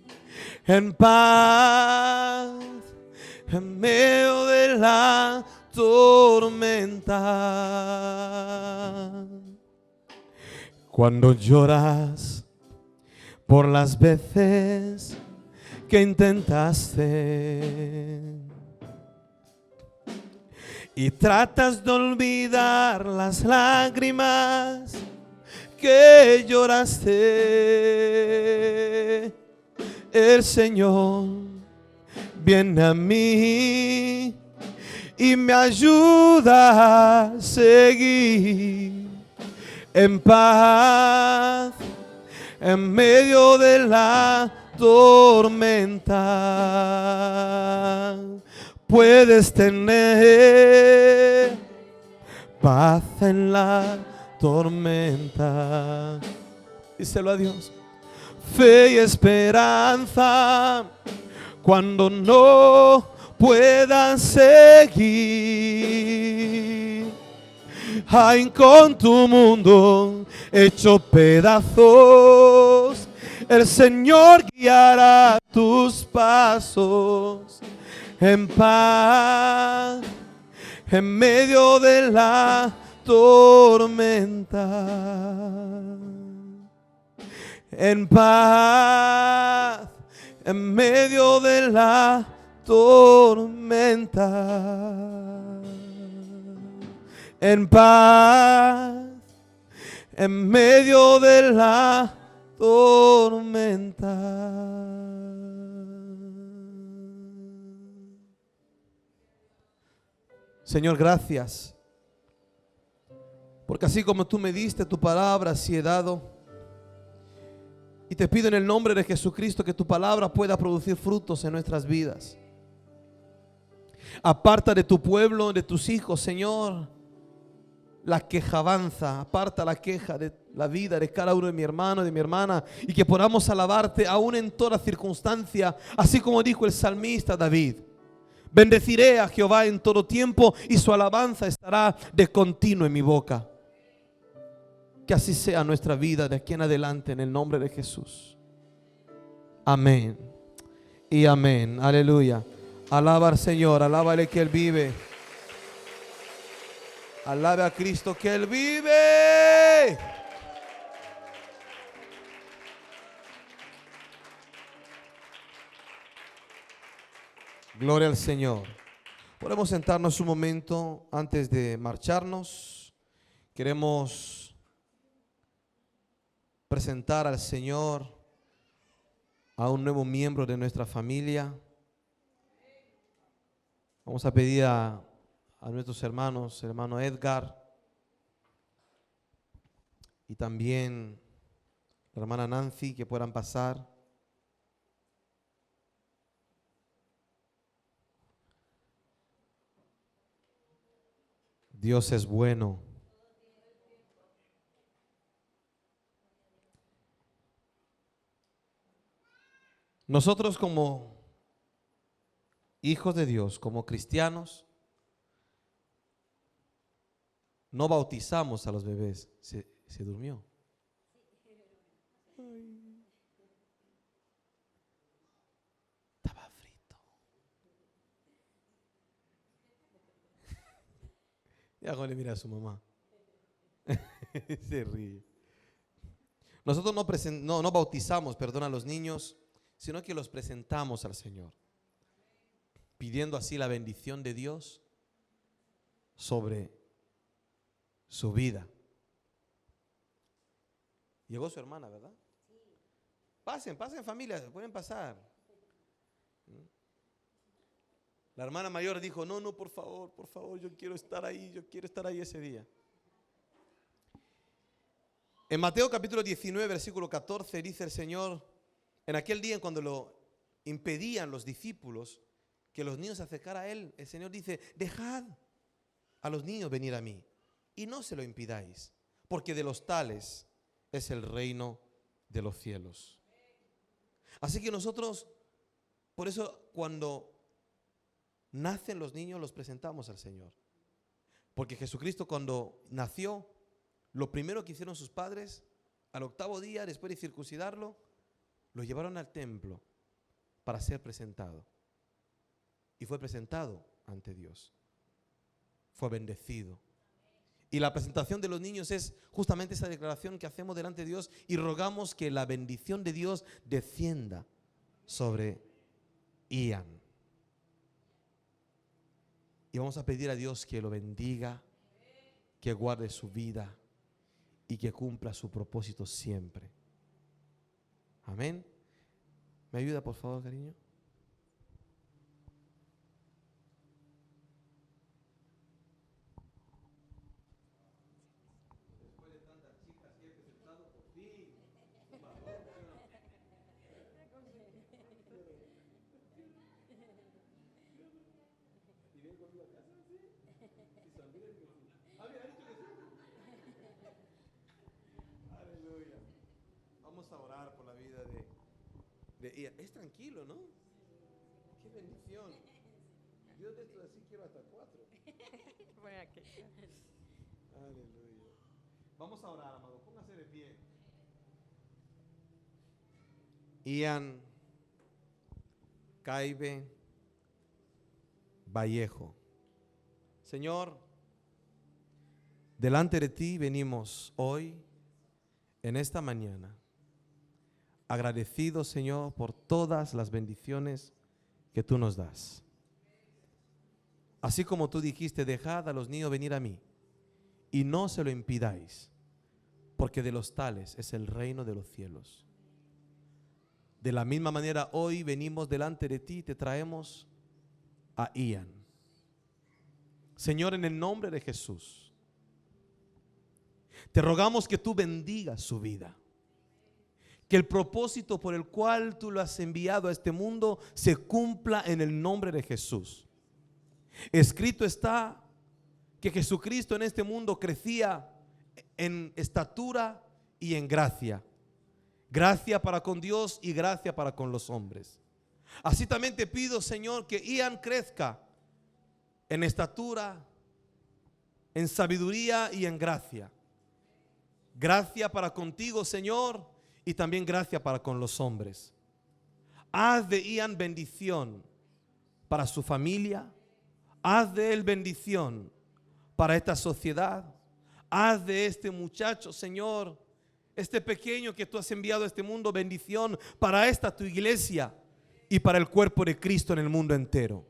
en paz en medio de la tormenta. Cuando lloras por las veces que intentaste y tratas de olvidar las lágrimas que lloraste, el Señor viene a mí y me ayuda a seguir en paz en medio de la tormenta. Puedes tener paz en la tormenta. Díselo a Dios. Fe y esperanza cuando no puedas seguir. Ay, con tu mundo hecho pedazos, el Señor guiará tus pasos en paz en medio de la tormenta. En paz en medio de la tormenta. En paz en medio de la tormenta. Señor, gracias, porque así como tú me diste tu palabra, así he dado. Y te pido en el nombre de Jesucristo que tu palabra pueda producir frutos en nuestras vidas. Aparta de tu pueblo, de tus hijos, Señor, la quejabanza. Aparta la queja de la vida de cada uno de mi hermano, de mi hermana, y que podamos alabarte aún en toda circunstancia, así como dijo el salmista David. Bendeciré a Jehová en todo tiempo y su alabanza estará de continuo en mi boca. Que así sea nuestra vida de aquí en adelante en el nombre de Jesús. Amén y amén. Aleluya. Alaba al Señor, alábale que Él vive. Alabe a Cristo que Él vive. Gloria al Señor. Podemos sentarnos un momento antes de marcharnos. Queremos presentar al Señor a un nuevo miembro de nuestra familia. Vamos a pedir a nuestros hermanos, el hermano Edgar y también la hermana Nancy, que puedan pasar. Dios es bueno. Nosotros como hijos de Dios, como cristianos, no bautizamos a los bebés. Se durmió. Estaba frito. Y ahora le mira a su mamá. Se ríe. Nosotros no bautizamos, perdón, a los niños, sino que los presentamos al Señor, pidiendo así la bendición de Dios sobre su vida. Llegó su hermana, ¿verdad? Pasen familia, pueden pasar. La hermana mayor dijo, no, por favor, yo quiero estar ahí ese día. En Mateo capítulo 19, versículo 14, dice el Señor, en aquel día cuando lo impedían los discípulos que los niños se acercaran a Él, el Señor dice, dejad a los niños venir a mí y no se lo impidáis, porque de los tales es el reino de los cielos. Así que nosotros, por eso cuando nacen los niños los presentamos al Señor. Porque Jesucristo cuando nació, lo primero que hicieron sus padres, al 8º día, después de circuncidarlo, lo llevaron al templo para ser presentado. Y fue presentado ante Dios. Fue bendecido. Y la presentación de los niños es justamente esa declaración que hacemos delante de Dios y rogamos que la bendición de Dios descienda sobre Ian. Y vamos a pedir a Dios que lo bendiga, que guarde su vida y que cumpla su propósito siempre. Amén. ¿Me ayuda por favor, cariño? Después de tantas chicas que he presentado, por fin. ¿Y ven conmigo a casa? ¿Sí? ¿Y sonríen que sí? Ah, mira, ha dicho que sí. Aleluya. Vamos a orar por la vida de Ian. Es tranquilo, ¿no? Qué bendición. Yo de esto así quiero hasta 4. Aleluya. Vamos a orar, amado. Póngase de pie. Ian Caibe Vallejo. Señor, delante de ti venimos hoy, en esta mañana, agradecidos, Señor, por todas las bendiciones que tú nos das. Así como tú dijiste, dejad a los niños venir a mí y no se lo impidáis, porque de los tales es el reino de los cielos. De la misma manera, hoy venimos delante de ti y te traemos a Ian. Señor, en el nombre de Jesús, te rogamos que tú bendigas su vida. Que el propósito por el cual tú lo has enviado a este mundo se cumpla en el nombre de Jesús. Escrito está que Jesucristo en este mundo crecía en estatura y en gracia. Gracia para con Dios y gracia para con los hombres. Así también te pido, Señor, que Ian crezca en estatura, en sabiduría y en gracia. Gracia para contigo, Señor, y también gracia para con los hombres. Haz de Ian bendición para su familia. Haz de él bendición para esta sociedad. Haz de este muchacho, Señor, este pequeño que tú has enviado a este mundo, bendición para esta tu iglesia y para el cuerpo de Cristo en el mundo entero.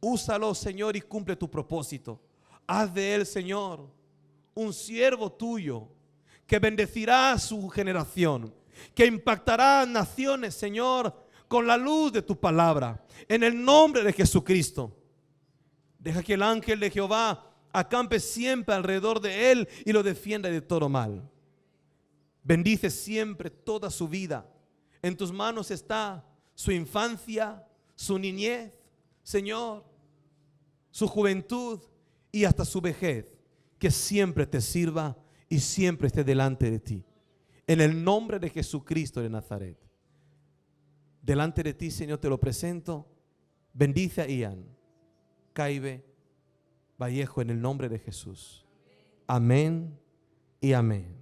Úsalo, Señor, y cumple tu propósito. Haz de él, Señor, un siervo tuyo que bendecirá a su generación, que impactará a naciones, Señor, con la luz de tu palabra. En el nombre de Jesucristo, deja que el ángel de Jehová acampe siempre alrededor de él y lo defienda de todo mal. Bendice siempre toda su vida. En tus manos está su infancia, su niñez, Señor, su juventud y hasta su vejez. Que siempre te sirva y siempre esté delante de ti. En el nombre de Jesucristo de Nazaret. Delante de ti, Señor, te lo presento. Bendice a Ian Caibe Vallejo en el nombre de Jesús. Amén y amén.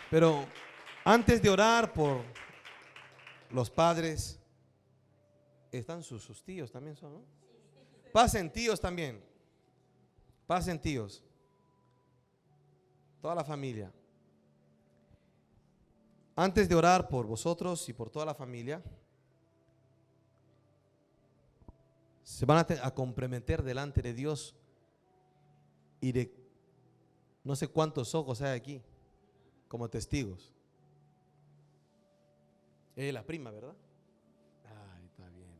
Pero antes de orar por los padres, están sus tíos también son, ¿no? Pasen tíos también. Pasen tíos. Toda la familia. Antes de orar por vosotros y por toda la familia, se van a comprometer delante de Dios y de no sé cuántos ojos hay aquí como testigos. La prima, ¿verdad? Ay, está bien.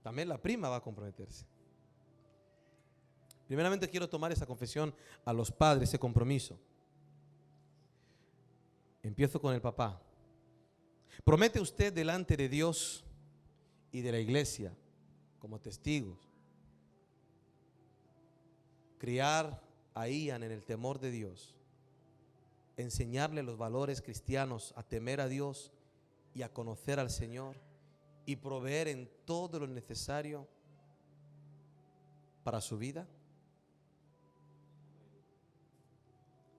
También la prima va a comprometerse. Primeramente quiero tomar esa confesión a los padres, ese compromiso. Empiezo con el papá. ¿Promete usted delante de Dios y de la iglesia, como testigos, criar a Ian en el temor de Dios, enseñarle los valores cristianos, a temer a Dios y a conocer al Señor, y proveer en todo lo necesario para su vida?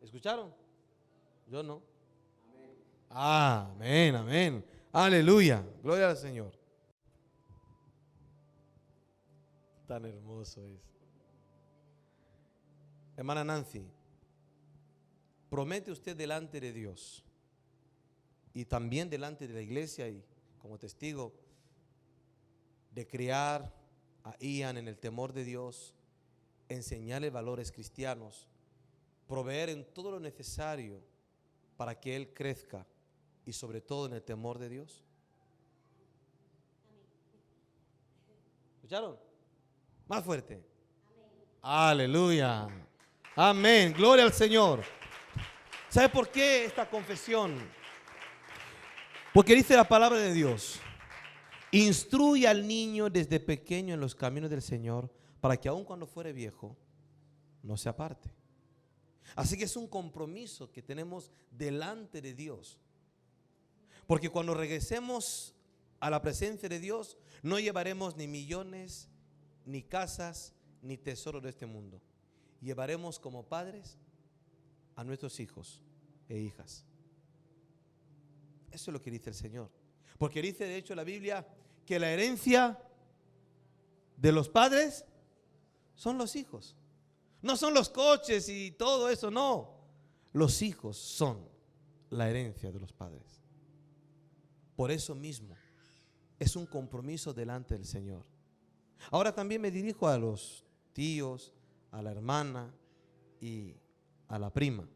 ¿Escucharon? Yo no. Amén, amén. Aleluya. Gloria al Señor. Tan hermoso es. Hermana Nancy, ¿promete usted delante de Dios y también delante de la iglesia y como testigo de criar a Ian en el temor de Dios, enseñarle valores cristianos, proveer en todo lo necesario para que él crezca y sobre todo en el temor de Dios? ¿Escucharon? Más fuerte. Aleluya. Amén. Gloria al Señor. ¿Sabe por qué esta confesión? Porque dice la palabra de Dios: instruye al niño desde pequeño en los caminos del Señor, para que aun cuando fuere viejo no se aparte. Así que es un compromiso que tenemos delante de Dios. Porque cuando regresemos a la presencia de Dios, no llevaremos ni millones, ni casas, ni tesoros de este mundo. Llevaremos como padres a nuestros hijos e hijas. Eso es lo que dice el Señor. Porque dice de hecho la Biblia que la herencia de los padres son los hijos. No son los coches y todo eso, no. Los hijos son la herencia de los padres. Por eso mismo es un compromiso delante del Señor. Ahora también me dirijo a los tíos, a la hermana y a la prima.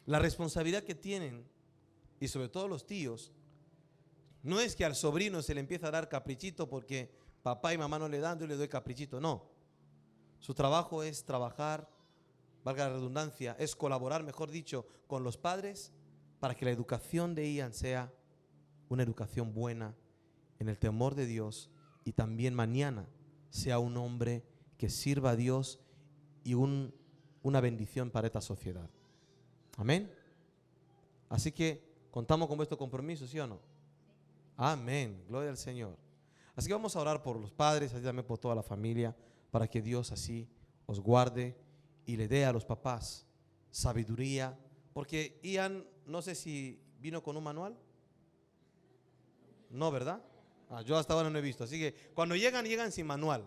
La responsabilidad que tienen, y sobre todo los tíos, no es que al sobrino se le empieza a dar caprichito porque papá y mamá no le dan, yo le doy caprichito, no. Su trabajo es trabajar, valga la redundancia, es colaborar, mejor dicho, con los padres para que la educación de Ian sea una educación buena en el temor de Dios, y también mañana sea un hombre que sirva a Dios y una bendición para esta sociedad. Amén. Así que contamos con vuestro compromiso, ¿sí o no? Amén. Gloria al Señor. Así que vamos a orar por los padres, así también por toda la familia, para que Dios así os guarde y le dé a los papás sabiduría. Porque Ian, no sé si vino con un manual. No, ¿verdad? Yo hasta ahora no he visto. Así que cuando llegan sin manual.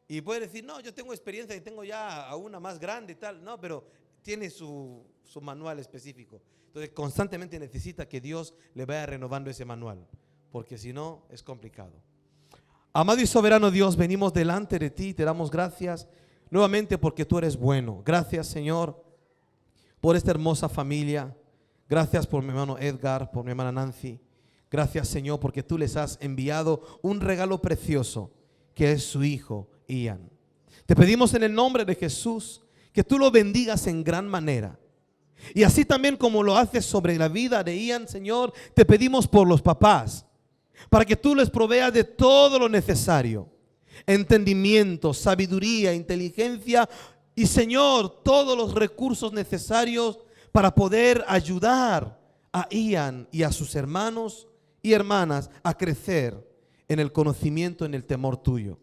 Y puede decir, no, yo tengo experiencia y tengo ya a una más grande y tal. No, pero tiene su manual específico. Entonces constantemente necesita que Dios le vaya renovando ese manual, porque si no es complicado. Amado y soberano Dios, venimos delante de ti y te damos gracias nuevamente porque tú eres bueno. Gracias, Señor, por esta hermosa familia. Gracias por mi hermano Edgar, por mi hermana Nancy. Gracias, Señor, porque tú les has enviado un regalo precioso, que es su hijo Ian. Te pedimos en el nombre de Jesús que tú lo bendigas en gran manera. Y así también como lo haces sobre la vida de Ian, Señor, te pedimos por los papás, para que tú les proveas de todo lo necesario: entendimiento, sabiduría, inteligencia y, Señor, todos los recursos necesarios para poder ayudar a Ian y a sus hermanos y hermanas a crecer en el conocimiento, en el temor tuyo.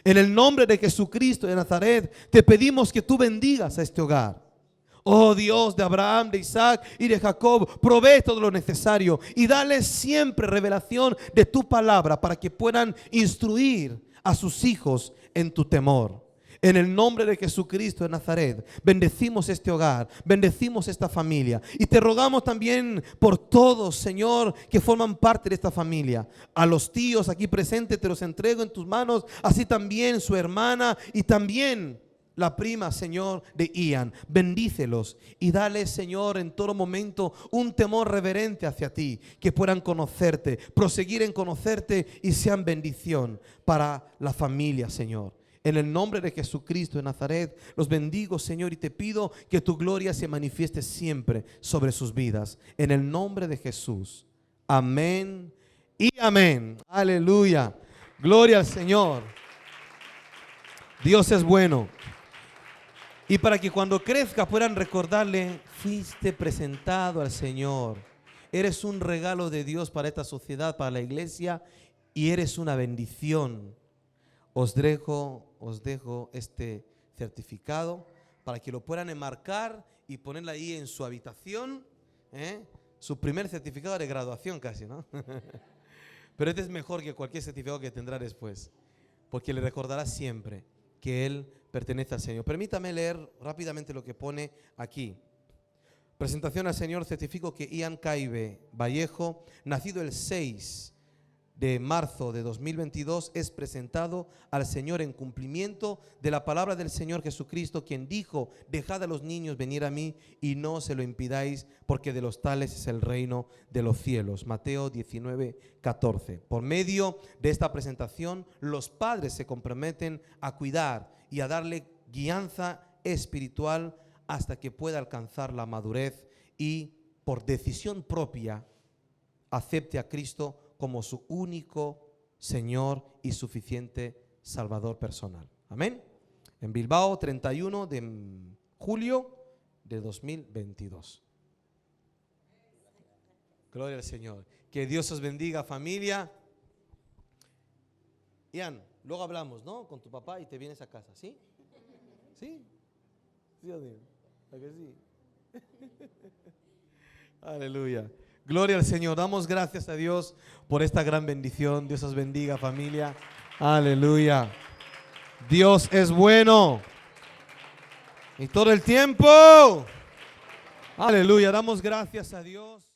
En el nombre de Jesucristo de Nazaret, te pedimos que tú bendigas a este hogar. Oh Dios de Abraham, de Isaac y de Jacob, provee todo lo necesario y dale siempre revelación de tu palabra para que puedan instruir a sus hijos en tu temor. En el nombre de Jesucristo de Nazaret, bendecimos este hogar, bendecimos esta familia. Y te rogamos también por todos, Señor, que forman parte de esta familia. A los tíos aquí presentes te los entrego en tus manos, así también su hermana y también la prima, Señor, de Ian. Bendícelos y dale, Señor, en todo momento un temor reverente hacia ti, que puedan conocerte, proseguir en conocerte y sean bendición para la familia, Señor. En el nombre de Jesucristo de Nazaret, los bendigo, Señor, y te pido que tu gloria se manifieste siempre sobre sus vidas. En el nombre de Jesús. Amén y amén. Aleluya. Gloria al Señor. Dios es bueno. Y para que cuando crezca puedan recordarle, fuiste presentado al Señor. Eres un regalo de Dios para esta sociedad, para la iglesia, y eres una bendición. Os dejo este certificado para que lo puedan enmarcar y ponerlo ahí en su habitación, su primer certificado de graduación casi, ¿no? Pero este es mejor que cualquier certificado que tendrá después, porque le recordará siempre que él pertenece al Señor. Permítame leer rápidamente lo que pone aquí. Presentación al Señor. Certifico que Ian Caibe Vallejo, nacido el 6 de marzo de 2022, es presentado al Señor en cumplimiento de la palabra del Señor Jesucristo, quien dijo: dejad a los niños venir a mí y no se lo impidáis, porque de los tales es el reino de los cielos. Mateo 19:14. Por medio de esta presentación, los padres se comprometen a cuidar y a darle guianza espiritual hasta que pueda alcanzar la madurez y, por decisión propia, acepte a Cristo como su único Señor y suficiente Salvador personal. Amén. En Bilbao, 31 de julio de 2022. Gloria al Señor. Que Dios os bendiga, familia. Ian, luego hablamos, ¿no? Con tu papá y te vienes a casa, ¿sí? ¿Sí? ¿Sí o no? ¿A que sí? Aleluya. Gloria al Señor. Damos gracias a Dios por esta gran bendición. Dios os bendiga, familia. Aleluya. Dios es bueno. Y todo el tiempo. Aleluya. Damos gracias a Dios.